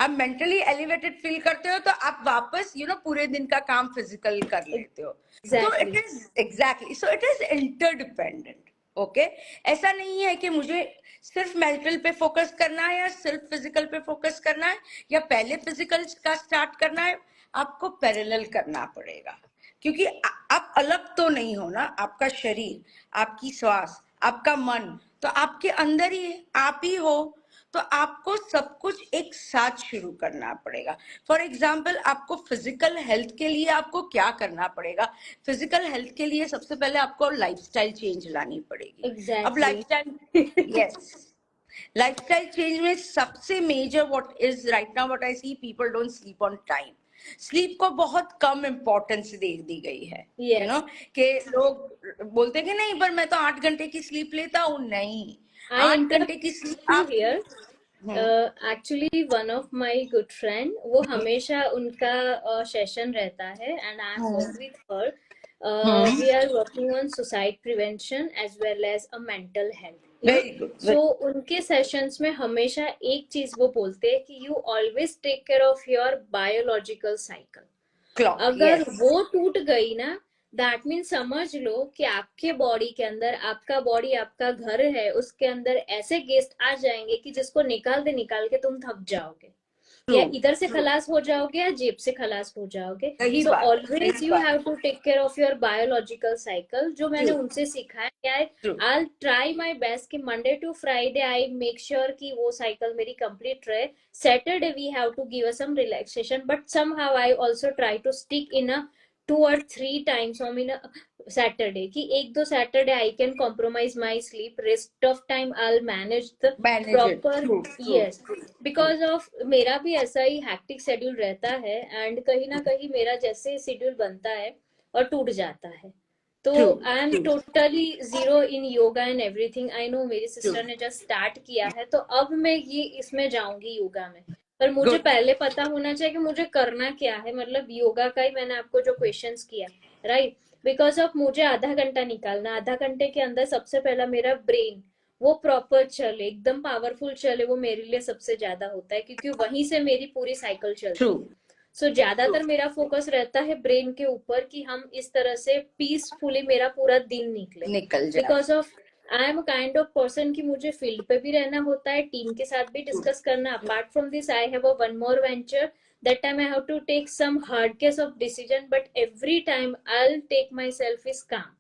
आप मेंटली एलिवेटेड फील करते हो तो आप वापस पूरे दिन का काम फिजिकल कर लेते हो. तो it Exactly. Is exactly, so it is interdependent. Okay, ऐसा नहीं है कि मुझे सिर्फ मेंटल पे फोकस करना है या सिर्फ फिजिकल पे फोकस करना है या पहले फिजिकल का स्टार्ट करना है. आपको पैरेलल करना पड़ेगा, क्योंकि आप अलग तो नहीं हो ना. आपका शरीर, आपकी श्वास, आपका मन तो आपके अंदर ही है, आप ही हो. तो आपको सब कुछ एक साथ शुरू करना पड़ेगा. फॉर एग्जाम्पल, आपको फिजिकल हेल्थ के लिए आपको क्या करना पड़ेगा? फिजिकल हेल्थ के लिए सबसे पहले आपको लाइफस्टाइल चेंज लानी पड़ेगी. अब Exactly. Lifestyle, yes, lifestyle change में सबसे major what is right now what I see, people don't sleep on time. Sleep को बहुत कम इम्पोर्टेंस दे दी गई है. Yes. कि लोग बोलते कि नहीं, पर मैं तो 8 घंटे की स्लीप लेता हूँ. नहीं, I 8 घंटे की interrupt स्लीप you आप. here. Hmm. Actually, one of my good friend, वो हमेशा उनका सेशन रहता है and I am work with her. We are working on suicide prevention as well as a mental health. Very good. So उनके sessions में हमेशा एक चीज वो बोलते हैं कि you always take care of your biological cycle. Clock, अगर यस. वो टूट गई ना, दैट मीन समझ लो कि आपके बॉडी के अंदर, आपका बॉडी आपका घर है, उसके अंदर ऐसे गेस्ट आ जाएंगे कि जिसको निकाल के तुम थक जाओगे, ट्रू, या इधर से खलास हो जाओगे या जेब से खलास हो जाओगे. सही सो बात, ऑलवेज सही यू बात. Have to take care of your biological cycle. जो मैंने ट्रू, उनसे सीखा है क्या है, true, I try my best कि Monday to Friday I make sure कि वो साइकिल मेरी कंप्लीट रहे. Saturday we have to give us some relaxation, but somehow I also try to stick in a 2 or 3 times on in a Saturday कि एक दो Saturday I can compromise my sleep, rest of time I'll manage the manage it. proper. True, true, Yes, true, true, because of मेरा भी ऐसा ही hectic schedule रहता है and कहीं ना कहीं मेरा जैसे शेड्यूल बनता है और टूट जाता है. तो true, I am true, totally zero in yoga and everything. I know मेरी ट्रू. सिस्टर ने जस्ट स्टार्ट किया है तो अब मैं ये इसमें जाऊंगी योगा में. पर मुझे गुड. पहले पता होना चाहिए कि मुझे करना क्या है. मतलब योगा का ही मैंने आपको जो क्वेश्चंस किया, राइट, बिकॉज ऑफ मुझे आधा घंटा निकालना, आधा घंटे के अंदर सबसे पहला मेरा ब्रेन वो प्रॉपर चले, एकदम पावरफुल चले, वो मेरे लिए सबसे ज्यादा होता है क्योंकि वहीं से मेरी पूरी साइकिल ट्रू, चलती है. सो ज्यादातर मेरा फोकस रहता है ब्रेन के ऊपर कि हम इस तरह से पीसफुली मेरा पूरा दिन निकले. निकल जाए. Because of I am kind of person कि मुझे फील्ड पे भी रहना होता है, टीम के साथ भी डिस्कस करना. Apart from this I have a one more venture. that time I have to take some hard case of decision, but every time I'll take myself is calm.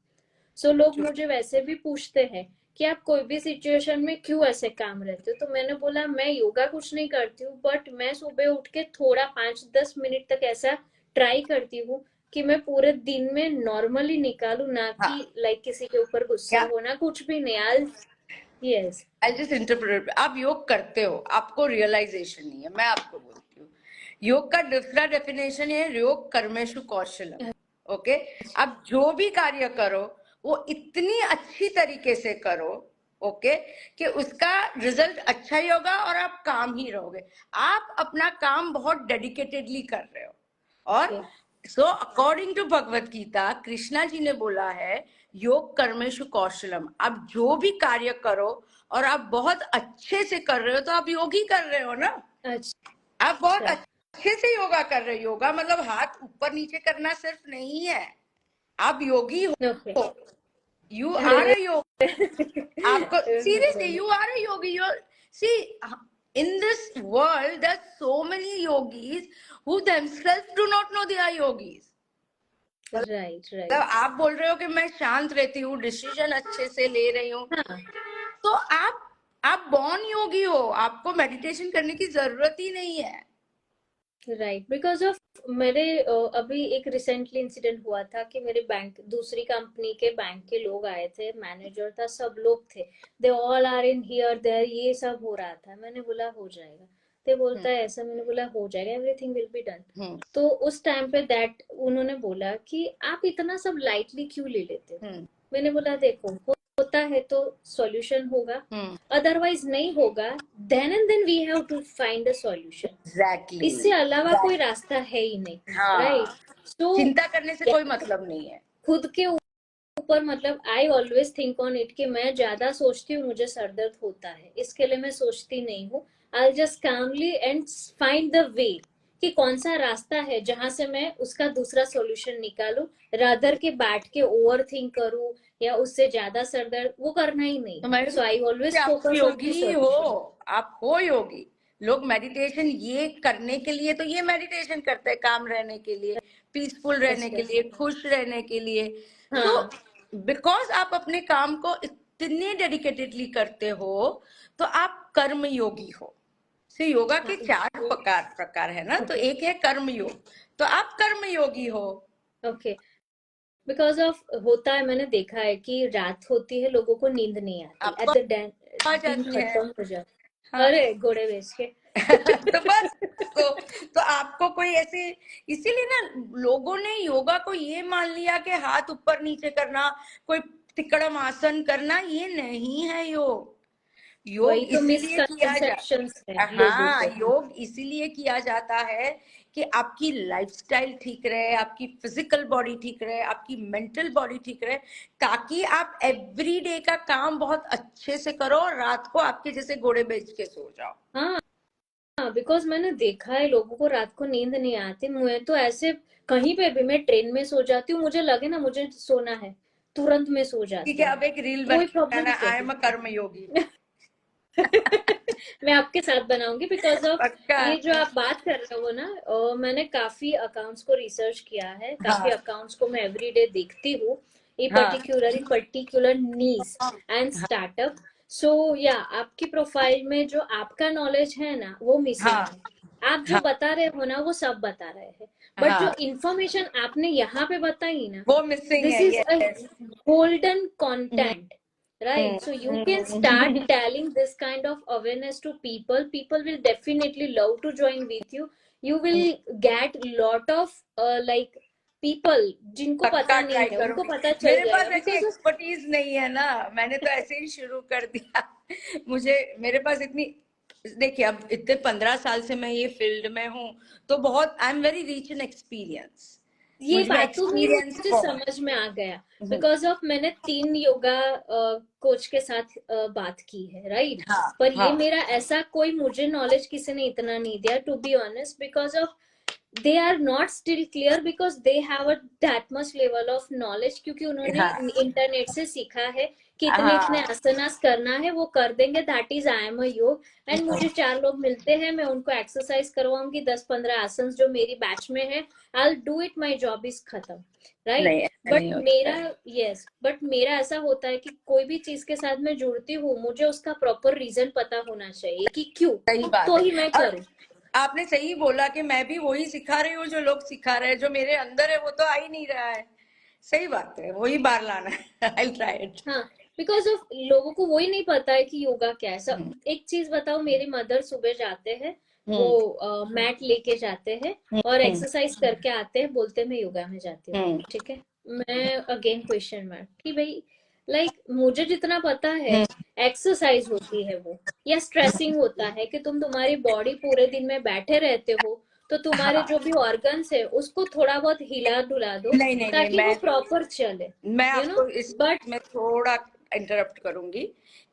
सो लोग मुझे वैसे भी पूछते हैं कि आप कोई भी सिचुएशन में क्यों ऐसे काम रहते हो. तो मैंने बोला मैं योगा कुछ नहीं करती हूँ, बट मैं सुबह उठ के थोड़ा 5-10 मिनट तक ऐसा ट्राई करती हूँ कि मैं पूरे दिन में नॉर्मली निकालू, ना हाँ. कि लाइक किसी के ऊपर गुस्सा क्या, होना, कुछ भी नहीं. आई यस. I just interpret. आप योग करते हो, आपको रियलाइजेशन नहीं है. मैं आपको बोलती हूँ, योग का दूसरा डेफिनेशन है योग कर्मेशु कौशलम. ओके, आप जो भी कार्य करो वो इतनी अच्छी तरीके से करो, ओके, कि उसका रिजल्ट अच्छा ही होगा और आप काम ही रहोगे. आप अपना काम बहुत डेडिकेटेडली कर रहे हो. और so according to Bhagavad Gita, Krishna ji ने बोला है योग कर्मेशु कौशलम. आप जो भी कार्य करो और आप बहुत अच्छे से कर रहे हो तो आप योग ही कर रहे हो ना. अच्छा. आप बहुत अच्छे से योगा कर रहे हो. योगा मतलब हाथ ऊपर नीचे करना सिर्फ नहीं है. आप योगी ओके. हो. You are a yogi. आपको seriously you are a yogi. You see, in this world there are so many yogis who themselves do not know they are yogis. Right मतलब राइट. आप बोल रहे हो कि मैं शांत रहती हूँ, डिसीजन अच्छे से ले रही हूँ, हाँ. तो आप बॉर्न योगी हो. आपको मेडिटेशन करने की जरूरत ही नहीं है. राइट, बिकॉज ऑफ मेरे अभी एक रिसेंटली इंसिडेंट हुआ था कि मेरे बैंक, दूसरी कंपनी के बैंक के लोग आए थे, मैनेजर था, सब लोग थे. They all are in here there, ये सब हो रहा था. मैंने बोला हो जाएगा. ते बोलता है ऐसा. मैंने बोला हो जाएगा, एवरीथिंग विल बी डन. तो उस टाइम पे दैट उन्होंने बोला कि आप इतना सब लाइटली क्यों ले लेते हो. मैंने बोला देखो, होता है तो सॉल्यूशन होगा, अदरवाइज नहीं होगा. Then and then we have to find a solution. Exactly. इससे अलावा कोई रास्ता है ही नहीं. राइट. तो चिंता करने से कोई मतलब नहीं है. खुद के ऊपर, मतलब I always think on it कि मैं ज्यादा सोचती हूँ मुझे सर दर्द होता है, इसके लिए मैं सोचती नहीं हूँ. I just calmly and find the way कि कौन सा रास्ता है जहां से मैं उसका दूसरा सॉल्यूशन निकालूं, रादर के बैठ के ओवर थिंक करूं या उससे ज्यादा सरदर्द वो करना ही नहीं। तो मैं सो आई कि ऑलवेज आप फोकस ऑन दी योगी हो, सॉल्यूशन। आप हो योगी। लोग मेडिटेशन ये करने के लिए तो ये मेडिटेशन करते हैं, काम रहने के लिए, पीसफुल रहने यस के यस। लिए, खुश रहने के लिए। तो हाँ बिकॉज आप अपने काम को इतने डेडिकेटेडली करते हो, तो आप कर्म योगी हो। से योगा हाँ के चार प्रकार प्रकार है ना, तो ओके एक है कर्म योग, तो आप कर्म योगी हो। ओके। बिकॉज ऑफ होता है, मैंने देखा है कि रात होती है लोगों को नींद नहीं आती, आपको एट द आ दिन जाती है। खत्म हो जाता। हाँ। अरे घोड़े बेच के। तो बस, तो तो आपको कोई ऐसे, इसीलिए ना लोगों ने योगा को ये मान लिया कि हाथ ऊपर नीचे करना, कोई तिकड़म आसन करना, ये नहीं है योग। योग वही तो इसीलिए किया जा मिसकंसेप्शंस है लोगों हाँ, को। योग इसीलिए किया जाता है कि आपकी लाइफस्टाइल ठीक रहे, आपकी फिजिकल बॉडी ठीक रहे, आपकी मेंटल बॉडी ठीक रहे, ताकि आप एवरी डे का काम बहुत अच्छे से करो और रात को आपके जैसे घोड़े बेच के सो जाओ। हाँ हाँ, बिकॉज मैंने देखा है लोगों को रात को नींद नहीं आती। मैं तो ऐसे कहीं पे भी, मैं ट्रेन में सो जाती हूँ, मुझे लगे ना मुझे सोना है, तुरंत में सो ठीक जाती है, हूँ। अब एक रील कोई बनाना, प्रॉब्लम आई नहीं एम अ कर्म योगी। मैं आपके साथ बनाऊंगी बिकॉज ऑफ पक्का। ये जो आप बात कर रहे हो ना, मैंने काफी अकाउंट्स को रिसर्च किया है, काफी हाँ अकाउंट्स को मैं एवरीडे देखती हूँ, हाँ पर्टिकुलर नीज एंड हाँ स्टार्टअप। सो या आपकी प्रोफाइल में जो आपका नॉलेज है ना वो मिसिंग हाँ है। आप जो हाँ बता रहे हो ना वो सब बता रहे हैं, बट जो हाँ, इंफॉर्मेशन आपने यहाँ पे बताई ना, वो मिसिंग this है, is a yes. golden content, right? So you can start telling this kind of awareness to people will definitely love to join with you. You will get lot of like people जिनको पक्का पता try नहीं है उनको करूंगी। पता चल मेरे पास जाएगा ऐसी because of एक्सपर्टीज नहीं है ना, मैंने तो ऐसे ही शुरू कर दिया। मुझे, मेरे पास इतनी, देखिए अब इतने 15 साल से मैं ये फील्ड में हूँ, तो बहुत आई am very rich in experience. ये मुझ में बातों में एक्सपीरियंस मुझे बहुत समझ में आ गया है। बिकॉज ऑफ मैंने 3 योगा कोच के साथ बात की है, राइट? हाँ पर ये हाँ मेरा ऐसा कोई मुझे नॉलेज किसी ने इतना नहीं दिया, to be honest, because of they are not still clear because they have a that much level of knowledge, क्योंकि उन्होंने हाँ इंटरनेट से सीखा है कि इतने इतने हाँ आसनास करना है, वो कर देंगे, that is I am a योग। एंड मुझे 4 लोग मिलते हैं, मैं उनको एक्सरसाइज करवाऊंगी 10-15 आसन जो मेरी बैच में है, I do it, my job is खत्म, राइट? नहीं, ऐसा बट नहीं होता मेरा, है। यस, बट मेरा ऐसा होता है कि कोई भी चीज के साथ मैं जुड़ती हूँ, मुझे उसका प्रॉपर रीजन पता होना चाहिए कि क्यों, सही बात तो है। ही मैं और करूँ। आपने सही बोला कि मैं भी वही सिखा रही हूँ जो लोग सिखा रहे हैं, जो मेरे अंदर है वो तो आ ही नहीं रहा है। सही बात है, वही बार लाना है। I try it. हाँ, बिकॉज ऑफ लोगों को वही नहीं पता है कि योगा क्या है। सब हम्म एक चीज बताओ, मेरी मदर सुबह जाते हैं, हम्म वो मैट लेके जाते हैं और हम्म एक्सरसाइज करके आते हैं, बोलते हैं मैं योगा में जाती हूँ। हम्म ठीक है, मैं अगेन क्वेश्चन मार्क कि भाई, लाइक मुझे जितना पता है, हम्म, एक्सरसाइज होती है वो, या स्ट्रेसिंग होता है कि तुम्हारी बॉडी पूरे दिन में बैठे रहते हो, तो तुम्हारे हाँ। जो भी ऑर्गन्स है उसको थोड़ा बहुत हिला डुला दो नहीं नहीं नहीं, ताकि वो प्रॉपर चले, मैं यू नो। आपको बट इसमें थोड़ा इंटरप्ट करूंगी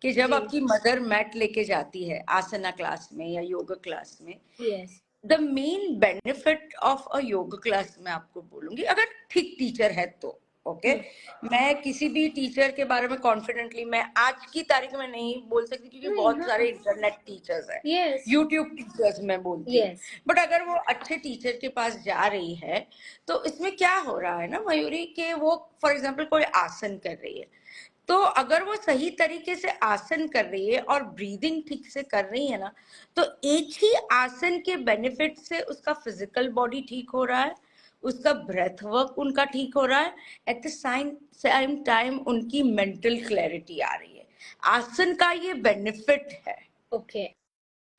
कि जब जी, आपकी मदर मैट लेके जाती है आसना क्लास में या योगा क्लास में, yes, the main benefit of a yoga class में आपको बोलूंगी, अगर ठीक टीचर है तो, ओके। मैं किसी भी टीचर के बारे में कॉन्फिडेंटली मैं आज की तारीख में नहीं बोल सकती, क्योंकि नहीं, बहुत सारे हाँ, इंटरनेट टीचर्स हैं, यस, यूट्यूब टीचर्स मैं बोलती हूँ। यस, बट अगर वो अच्छे टीचर के पास जा रही है, तो इसमें क्या हो रहा है ना मयूरी, के वो फॉर एग्जाम्पल कोई आसन कर रही है, तो अगर वो सही तरीके से आसन कर रही है और ब्रीदिंग ठीक से कर रही है ना, तो एक ही आसन के बेनिफिट से उसका फिजिकल बॉडी ठीक हो रहा है, उसका ब्रेथ वर्क उनका ठीक हो रहा है, एट द सेम टाइम उनकी मेंटल क्लैरिटी आ रही है। आसन का ये बेनिफिट है। ओके,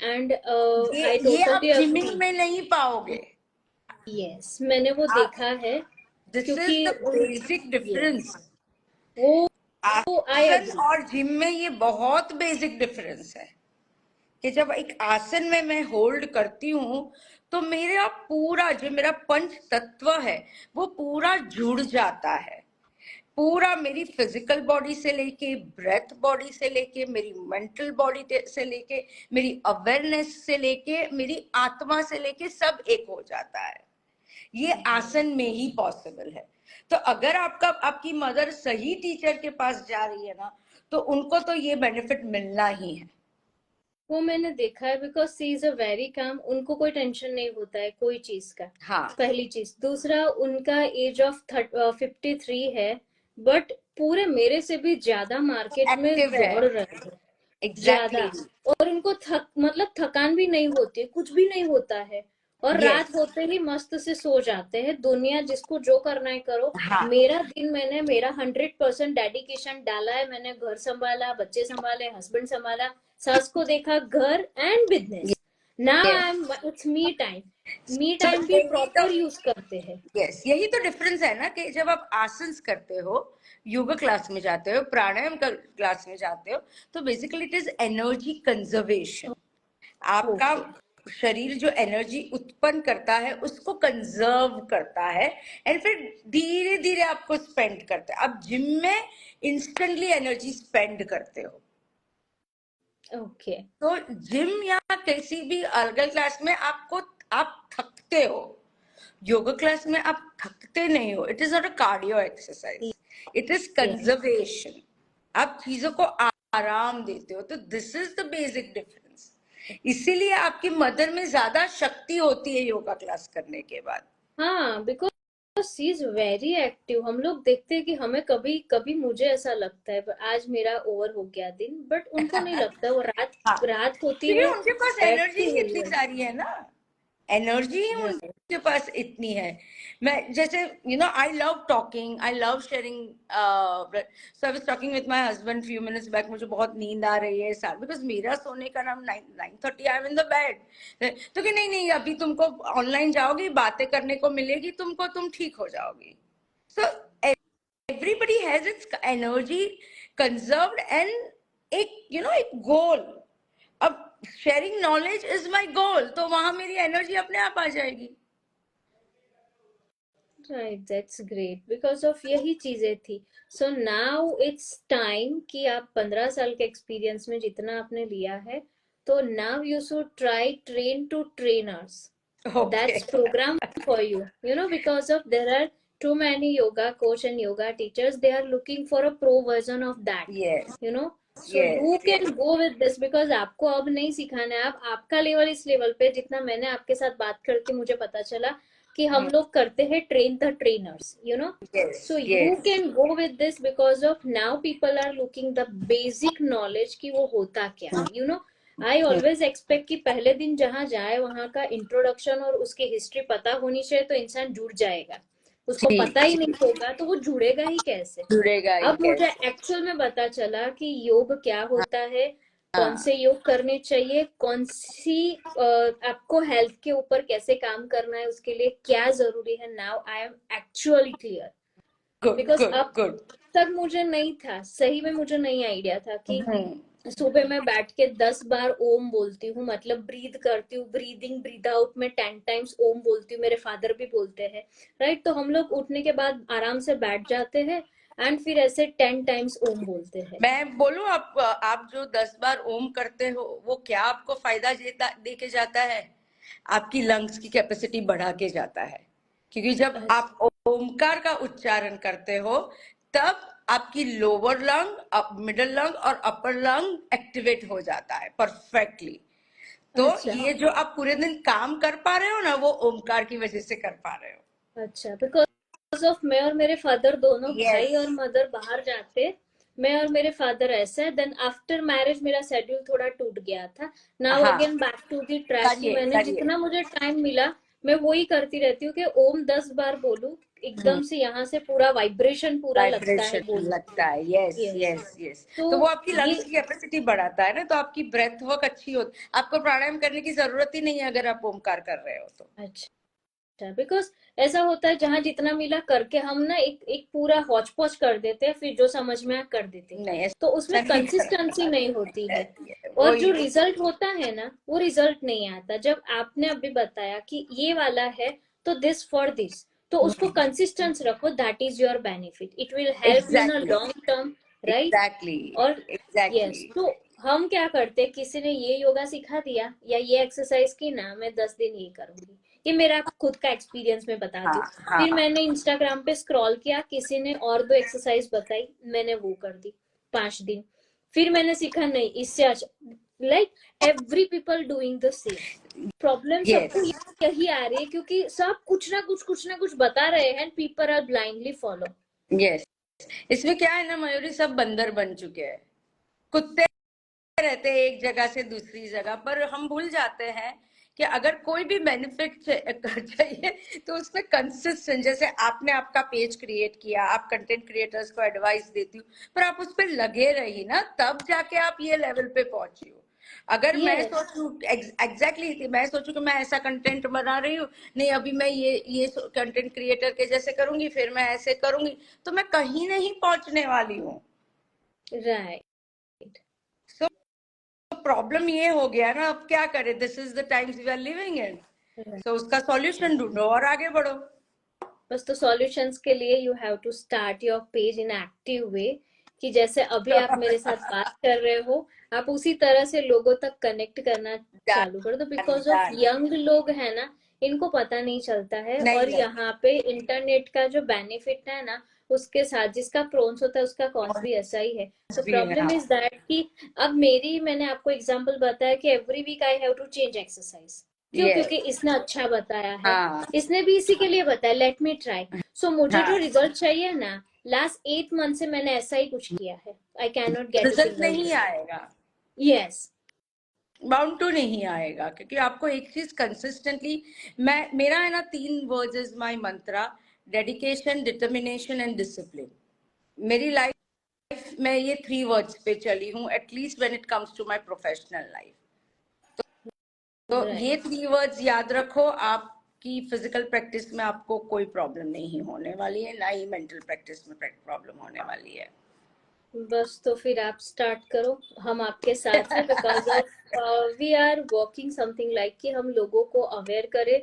एंड ये आई ये आप टोटली जिमिंग अग्री। में नहीं पाओगे। यस, मैंने वो देखा है, दिस इज क्योंकि द बेसिक यस, डिफरेंस। वो आई आसन अग्री। और जिम में ये बहुत बेसिक डिफरेंस है कि जब एक आसन में मैं होल्ड करती हूँ, तो मेरा पूरा जो मेरा पंच तत्व है वो पूरा जुड़ जाता है। पूरा मेरी फिजिकल बॉडी से लेके, ब्रेथ बॉडी से लेके, मेरी मेंटल बॉडी से लेके, मेरी अवेयरनेस से लेके, मेरी आत्मा से लेके सब एक हो जाता है। ये आसन में ही पॉसिबल है। तो अगर आपकी मदर सही टीचर के पास जा रही है ना, तो उनको तो ये बेनिफिट मिलना ही है। वो मैंने देखा है, because she is a very calm, उनको कोई टेंशन नहीं होता है कोई चीज का। हाँ, पहली चीज। दूसरा, उनका एज ऑफ 53 है, बट पूरे मेरे से भी ज्यादा मार्केट में एक्टिव है, दौड़ रहे हैं, ज्यादा। एग्जैक्टली। और उनको मतलब थकान भी नहीं होती है, कुछ भी नहीं होता है, और यस, रात होते ही मस्त से सो जाते हैं। दुनिया जिसको जो करना है करो। हाँ, मेरा दिन, मैंने मेरा 100% डेडिकेशन डाला है। मैंने घर संभाला, बच्चे संभाले, हस्बैंड संभाला, सास को देखा, घर and business. Now yes. I am, it's me time. Me तो टाइम भी यही तो, प्रॉपर यूज करते हैं। यस, यही तो डिफरेंस है ना, कि जब आप आसन्स करते हो, योगा क्लास में जाते हो, प्राणायाम क्लास में जाते हो, तो basically it is energy conservation. आपका ओके। शरीर जो एनर्जी उत्पन्न करता है उसको कंजर्व करता है, एंड फिर धीरे धीरे आपको स्पेंड करता है। आप जिम में इंस्टेंटली एनर्जी स्पेंड करते हो, ओके। तो जिम या किसी भी अलग क्लास में आप थकते हो। योगा क्लास में आप थकते नहीं हो। It is not a cardio exercise, it is conservation. आप चीजों को आराम देते हो, तो this is the basic difference. इसीलिए आपकी मदर में ज्यादा शक्ति होती है योगा क्लास करने के बाद। हाँ, because she is very active. हम लोग देखते हैं कि हमें कभी कभी, मुझे ऐसा लगता है आज मेरा ओवर हो गया दिन, बट उनको नहीं लगता। वो रात हाँ, रात होती क्योंकि है, उनके पास एनर्जी एक्टिव ही हो इतनी गए। सारी है ना, एनर्जी ही राइट। उनके पास इतनी है। मैं जैसे, I love talking, I love sharing. So I was talking with my husband few minutes back, मुझे बहुत नींद आ रही है सर, बिकॉज मेरा सोने का नाम 9:30 I am in the bed. तो कि नहीं नहीं, अभी तुमको ऑनलाइन जाओगी, बातें करने को मिलेगी तुमको, तुम ठीक हो जाओगी। सो everybody has its energy conserved, and एक गोल। अब sharing knowledge is my goal, तो वहां मेरी एनर्जी अपने आप आ जाएगी। Right, that's great. Because of यही चीजें थी। सो नाउ इट्स टाइम कि आप 15 साल के एक्सपीरियंस में जितना आपने लिया है, तो now you should try train to trainers. Okay. That's program for you, because of there are too many yoga coach and yoga teachers. They are looking for a pro version of that, yes, you know so yes, you yes. can go with this, because आपको अब नहीं सिखाना है। आप आपका level इस level पे, जितना मैंने आपके साथ बात करके मुझे पता चला कि हम लोग करते हैं train the trainers. Yes, so you yes. can go with this, because of now people are looking the basic knowledge कि वो होता क्या है। आई ऑलवेज एक्सपेक्ट कि पहले दिन जहां जाए वहां का इंट्रोडक्शन और उसकी हिस्ट्री पता होनी चाहिए, तो इंसान जुड़ जाएगा। उसको जी, पता ही नहीं होगा तो वो जुड़ेगा ही कैसे। जुड़ेगा ही अब मुझे कैसे। एक्चुअल में पता चला कि योग क्या होता है, कौन हाँ, से योग करने चाहिए, कौन सी आपको हेल्थ के ऊपर कैसे काम करना है, उसके लिए क्या जरूरी है। Now I am actually clear. Good, because good, अब गुड। तक मुझे नहीं था, सही में मुझे नहीं आइडिया था कि सुबह मैं बैठ के 10 बार ओम बोलती हूँ, मतलब ब्रीद करती हूँ, ब्रीदिंग ब्रीद आउट में 10 टाइम्स ओम बोलती हूँ। मेरे फादर भी बोलते हैं। राइट। तो हम लोग उठने के बाद आराम से बैठ जाते हैं, एंड फिर ऐसे 10 टाइम्स ओम बोलते हैं। मैं बोलूं, आप जो 10 बार ओम करते हो, वो क्या आपको फायदा दे के जाता है? आपकी लंग्स की कैपेसिटी बढ़ा के जाता है। क्योंकि जब आप ओमकार का उच्चारण करते हो, तब आपकी लोअर लंग, मिडल लंग और अपर लंग एक्टिवेट हो जाता है परफेक्टली। तो अच्छा। ये जो आप पूरे दिन काम कर पा रहे हो ना, वो ओमकार की वजह से कर पा रहे हो। अच्छा, बिकॉज ऑफ मैं और मेरे फादर दोनों, यस। भाई और मदर बाहर जाते, मैं और मेरे फादर ऐसे। देन आफ्टर मैरिज मेरा शेड्यूल थोड़ा टूट गया था। नाउ हाँ, again back to the track कि करिए मैंने करिए। जितना मुझे टाइम मिला, मैं वही करती रहती हूँ कि ओम 10 बार बोलूं, एकदम से यहाँ से पूरा वाइब्रेशन पूरा लगता है वाइब्रेशन बोलने लगता में। है, यस, यस। Yes, yes. तो तो वो आपकी ये, लंग्स की कैपेसिटी बढ़ाता है ना, तो आपकी ब्रेथ वर्क अच्छी होती, आपको प्राणायाम करने की जरूरत ही नहीं है अगर आप ओमकार कर रहे हो तो। अच्छा, बिकॉज ऐसा होता है जहां जितना मिला करके हम ना एक एक पूरा हौच पौच कर देते हैं, फिर जो समझ में आया कर देते हैं। नहीं, तो ऐसा उसमें नहीं कंसिस्टेंसी करना नहीं होती है, रहती है, और जो वही। रिजल्ट होता है ना, वो रिजल्ट नहीं आता। जब आपने अभी बताया कि ये वाला है, तो दिस फॉर दिस, तो उसको कंसिस्टेंस रखो, that is your benefit, it will help you in a exactly, long term, right? Exactly, और एग्जैक्टली। यस, तो हम क्या करते हैं, किसी ने ये योगा सिखा दिया या ये एक्सरसाइज की ना, मैं 10 दिन ये करूंगी, ये मेरा खुद का एक्सपीरियंस मैं बताती हाँ, हूँ। फिर हाँ, मैंने इंस्टाग्राम पे स्क्रॉल किया, किसी ने और 2 एक्सरसाइज बताई, मैंने वो कर दी 5 दिन। फिर मैंने सीखा नहीं इससे अच्छा, like every people doing the same. Problem सबको यस, यही आ रही है, क्योंकि सब कुछ ना कुछ बता रहे हैं, people are blindly follow. Yes. इसमें क्या है ना मयूरी, सब बंदर बन चुके हैं, कुत्ते रहते हैं एक जगह से दूसरी जगह पर। हम भूल जाते हैं कि अगर कोई भी बेनिफिट चाहिए तो उसमें कंसिस्टेंट, जैसे आपने आपका पेज क्रिएट किया, आप कंटेंट क्रिएटर्स को एडवाइस देती हूँ, पर आप उस पर लगे रही ना, तब जाके आप ये लेवल पे पहुंची हो। अगर मैं यस, सोचूं एग्जैक्टली, मैं सोचूं कि मैं ऐसा कंटेंट बना रही हूँ, नहीं अभी मैं ये कंटेंट क्रिएटर के जैसे करूंगी, फिर मैं ऐसे करूंगी, तो मैं कहीं नहीं पहुंचने वाली हूँ। राइट। So, तो प्रॉब्लम ये हो गया ना, अब क्या करें, this is the times we are living in. So उसका सॉल्यूशन ढूंढो और आगे बढ़ो। बस तो सॉल्यूशंस के लिए you have to start your page in active way, कि जैसे अभी आप मेरे साथ बात कर रहे हो, आप उसी तरह से लोगों तक कनेक्ट करना चालू कर दो, done, because of done. Young लोग है ना, इनको पता नहीं चलता है। नहीं और नहीं, यहाँ पे इंटरनेट का जो बेनिफिट है ना, उसके साथ जिसका प्रोन्स होता है उसका कॉन्स भी ऐसा ही है। सो भी है, प्रॉब्लम हाँ। इज दैट कि अब मैंने आपको एग्जांपल बताया कि every week I have to change exercise. क्यों? क्योंकि यस, इसने अच्छा बताया है, हाँ, इसने भी इसी के लिए बताया, लेट मी ट्राई। सो मुझे जो हाँ। रिजल्ट चाहिए ना, लास्ट 8 मंथ से मैंने ऐसा ही कुछ किया है, I can not get a result single नहीं रिजल्ट। आएगा, यस, बाउंड टू नहीं आएगा, क्योंकि आपको एक चीज कंसिस्टेंटली, मैं मेरा है ना 3 words is my mantra: dedication, determination and discipline. मेरी लाइफ में ये 3 वर्ड्स पे चली हूँ, at least when it comes to my professional life. तो ये राइट। 3 वर्ड्स याद रखो, आपकी फिजिकल प्रैक्टिस में आपको कोई प्रॉब्लम नहीं होने वाली है, ना ही मेंटल प्रैक्टिस में प्रॉब्लम होने वाली है। बस तो फिर आप स्टार्ट करो, हम आपके साथ हैं, because of we are working something like कि हम लोगों को अवेयर करें,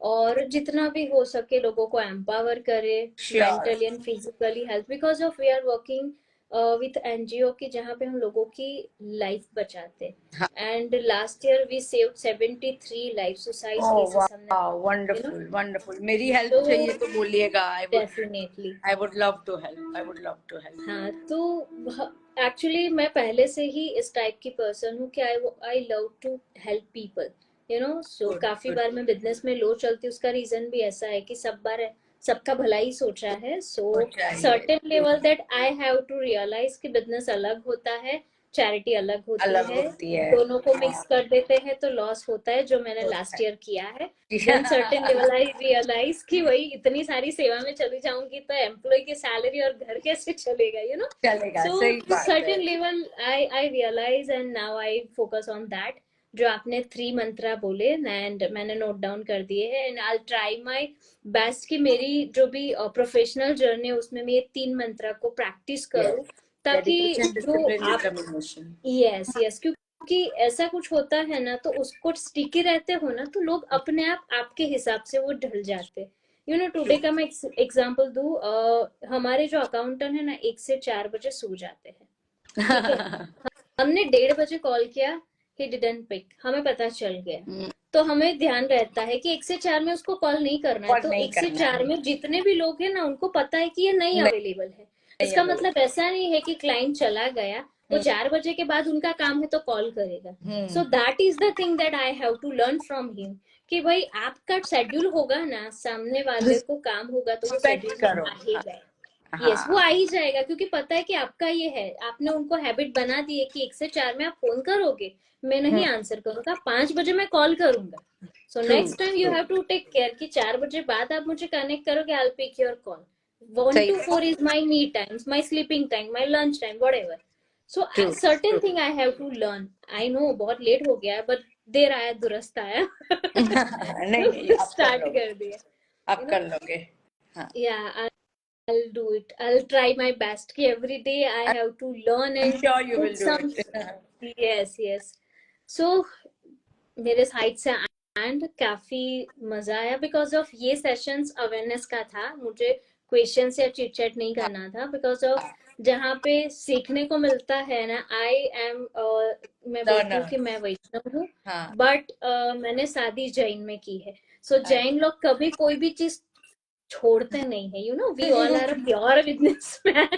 और जितना भी हो सके लोगों को एम्पावर करे, sure. Mentally and physically health, because of we are working with NGO की, जहाँ पे हम लोगों की लाइफ बचाते हाँ। हैं। And last year we saved 73 life, suicide oh cases हमने, वाह, यू नो। Wonderful, wonderful. मेरी हेल्प तो चाहिए तो बोलिएगा, definitely, I would love to help, I would love to help. हाँ, तो एक्चुअली मैं पहले से ही इस टाइप की पर्सन हूँ कि I love to help people, you know. So good, काफी गुड। बार मैं बिजनेस में लो चलती हूँ, उसका रीजन भी ऐसा है कि सब बार सबका भला ही सोचा है। हो सो चाहिए, certain level that I have to realize कि बिजनेस अलग होता है, चैरिटी अलग होती अलग है, होती है। दोनों को मिक्स हाँ। कर देते हैं तो लॉस होता है, जो मैंने होता लास्ट ईयर किया है। देन है। सर्टेन लेवल आई रियलाइज कि वही इतनी सारी सेवा में चली जाऊंगी तो एम्प्लॉय की सैलरी और घर कैसे चलेगा, यू नो। चलेगा, So सही बात है। certain level I realize and now I focus on that। जो आपने 3 मंत्रा बोले एंड मैंने नोट डाउन कर दिए हैं, and I try my best कि मेरी जो भी प्रोफेशनल जर्नी है उसमें मैं ये 3 मंत्रा को प्रैक्टिस यस, करूं, ताकि डेडिकेशन, जो डिसिप्लिन, आप, डिटर्मिनेशन। यस यस, क्योंकि ऐसा कुछ होता है ना, तो उसको स्टिकी रहते हो ना, तो लोग अपने आप आपके हिसाब से वो ढल जाते। You know, true. टुडे का मैं एग्जांपल दूं, हमारे जो अकाउंटेंट है ना 1 से 4 बजे सो जाते हैं, ठीक है। हमने 1:30 बजे कॉल किया, ही डिडंट पिक, हमें पता चल गया। तो हमें ध्यान रहता है कि 1 से 4 में उसको कॉल नहीं करना है, कॉल तो नहीं एक से करना चार है, में जितने भी लोग हैं ना उनको पता है कि ये नहीं नहीं, अवेलेबल है। नहीं इसका मतलब अवेलेबल। ऐसा नहीं है कि क्लाइंट चला गया, वो 4 बजे के बाद उनका काम है तो कॉल करेगा। So that is the thing that I have to learn from him, कि भाई आपका शेड्यूल होगा ना, सामने वाले को काम होगा तो वो रिस्पेक्ट शेड्यूल में करो। आएगा। यस, वो आ हाँ, ही जाएगा, क्योंकि पता है कि आपका ये है, आपने उनको हैबिट बना दी है कि 1 से 4 में आप फोन करोगे, मैं नहीं आंसर करूंगा, 5 बजे मैं कॉल करूंगा। So true, next time you true. Have to take care कि 4 बजे बाद आप मुझे कनेक्ट करोगे, I pick your call. One सही टू बात। Four is my me time, my sleeping time, my lunch time, whatever. So true, certain true. Thing I have to learn. I know बहुत late हो गया, but there आया दुरुस्त आया। नहीं नहीं, आप कर स्टार्ट लोगे, कर दिया, आप यू नो। कर लोगे। हाँ। या I'll do it. I'll try my best. कि every day I have to learn I am and sure you put will do some. It. Yes, yes. So मेरे साइड से एंड काफी मजा आया बिकॉज ऑफ ये सेशंस अवेयरनेस का था, मुझे क्वेश्चन या चिट चैट नहीं करना था बिकॉज ऑफ जहाँ पे सीखने को मिलता है ना, आई एम मैं बोलती हूँ लर्नर। कि मैं वैष्णव हूँ, हाँ बट मैंने शादी जैन में की है। सो जैन अच्छा। लोग कभी कोई भी चीज छोड़ते नहीं है, you know, we all are a pure businessman.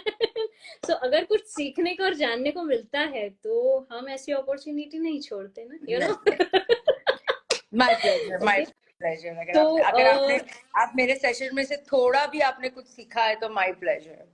So अगर कुछ सीखने को और जानने को मिलता है तो हम ऐसी अपॉर्चुनिटी नहीं छोड़ते ना, you know. My pleasure, my okay, pleasure. अगर तो आप अगर आपने आप मेरे सेशन में से थोड़ा भी आपने कुछ सीखा है तो माय प्लेजर।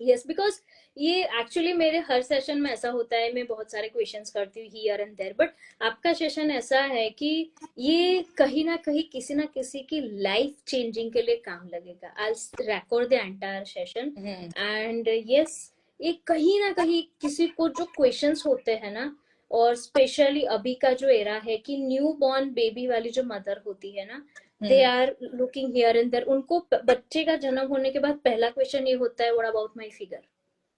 यस, बिकॉज ये एक्चुअली मेरे हर सेशन में ऐसा होता है, मैं बहुत सारे क्वेश्चंस करती हूँ हियर एंड देयर, बट आपका सेशन ऐसा है कि ये कहीं ना कहीं किसी ना किसी की लाइफ चेंजिंग के लिए काम लगेगा। I record the entire session and yes, ये कहीं ना कहीं किसी को जो क्वेश्चंस होते हैं ना, और स्पेशली अभी का जो एरा है कि न्यू बॉर्न बेबी वाली जो मदर होती है ना, they are looking here and there, उनको बच्चे का जन्म होने के बाद पहला क्वेश्चन ये होता है, what about my figure,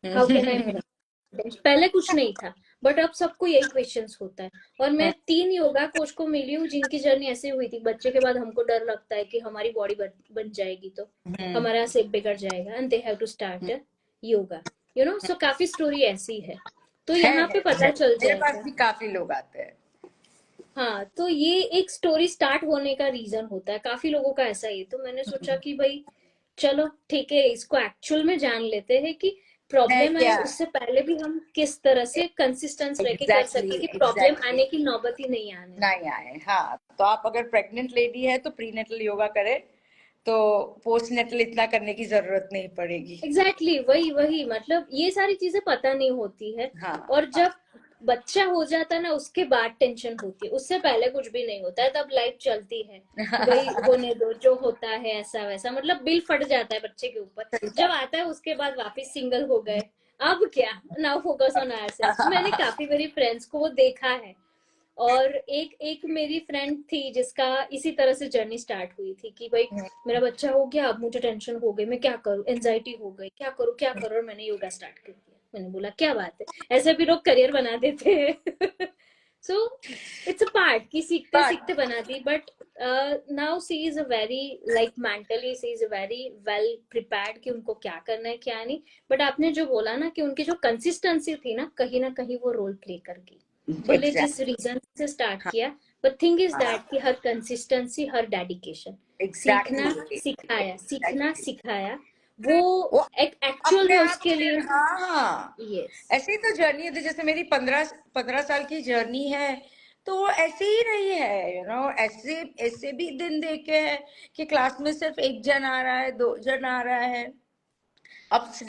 how can I move. पहले कुछ नहीं था, बट अब सबको यही क्वेश्चंस होता है। और मैं 3 योगा कोच को मिली हूँ जिनकी जर्नी ऐसी हुई थी, बच्चे के बाद हमको डर लगता है कि हमारी बॉडी बन जाएगी तो हमारा शेप बिगड़ जाएगा, and they have to start yoga, you know. So काफी स्टोरी ऐसी है, तो यहाँ पे है पता चल मेरे पास जाएगा। भी काफी लोग आते हैं। हाँ, तो ये एक स्टोरी स्टार्ट होने का रीजन होता है, काफी लोगों का ऐसा ही है। तो मैंने सोचा कि भाई चलो ठीक है, इसको एक्चुअल में जान लेते हैं कि है प्रॉब्लम आए क्या? उससे पहले भी हम किस तरह से कंसिस्टेंस रह के कर एग्जैक्टली सके कि प्रॉब्लम एग्जैक्टली। आने की नौबत ही नहीं आने दे। नहीं आए, हाँ। तो आप अगर प्रेग्नेंट लेडी है तो प्रीनेटल योगा करें, तो पोस्टनेटल इतना करने की जरूरत नहीं पड़ेगी। एग्जैक्टली वही वही, मतलब ये सारी चीजें पता नहीं होती है। हाँ और हाँ। जब बच्चा हो जाता है ना, उसके बाद टेंशन होती है, उससे पहले कुछ भी नहीं होता है, तब लाइफ चलती है कि भाई होने दो, जो होता है ऐसा वैसा, मतलब बिल फट जाता है बच्चे के ऊपर। सही जब बात। आता है उसके बाद वापस सिंगल हो गए, अब क्या, now focus on our self. तो मैंने काफी मेरी फ्रेंड्स को वो देखा है। और एक एक मेरी फ्रेंड थी जिसका इसी तरह से जर्नी स्टार्ट हुई थी कि भाई मेरा बच्चा हो गया, अब मुझे टेंशन हो गई, मैं क्या करूं, एंजाइटी हो गई, क्या करूं क्या करूं, और मैंने योगा स्टार्ट कर दिया। मैंने बोला क्या बात है, ऐसे भी लोग करियर बना देते हैं। सो इट्स अ पार्ट कि सीखते बट सीखते बना दी, but now she is a very like mentally she is a very well prepared कि उनको क्या करना है क्या नहीं। बट आपने जो बोला ना कि उनकी जो कंसिस्टेंसी थी ना कहीं वो रोल प्ले कर गई, भले जिस एग्जैक्टली। रीजन से स्टार्ट हाँ किया। बट थिंग इज हाँ। दैट कि हर कंसिस्टेंसी, हर डेडिकेशन, सीखना एग्जैक्टली सिखाया, सीखना एग्जैक्टली। सिखाया, वो वो एक एक्चुअल अपने में आप उसके फिर, लिए। हाँ। यस, ऐसे ही तो जर्नी थी, जैसे मेरी 15 साल की जर्नी है, तो वो ऐसे ही रही है, ऐसे ऐसे भी दिन देखे हैं कि क्लास में सिर्फ एक जन आ रहा है, दो जन आ रहा है, अप्स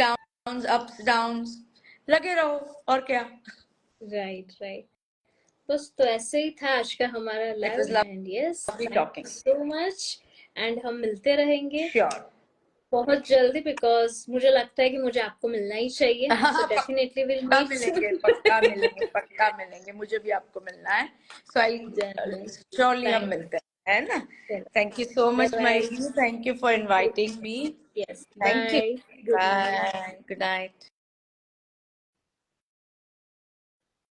डाउन्स लगे रहो, और क्या। Right right. बस तो ऐसे ही था आज का हमारा it live, was and yes lovely thank you talking. So much. And हम मिलते रहेंगे श्योर। बहुत जल्दी, बिकॉज मुझे लगता है कि मुझे आपको मिलना ही चाहिए, सो डेफिनेटली विल पक्का मीट मिलेंगे, सून। पक्का मिलेंगे, पक्का मिलेंगे, मुझे भी आपको मिलना है। सो आई जरूर, श्योरली हम थैंक मिलते हैं, है ना? You, thank you so bye much bye. Mayuri, thank you for inviting me. Yes, thank you. Bye, good night. Bye, good night.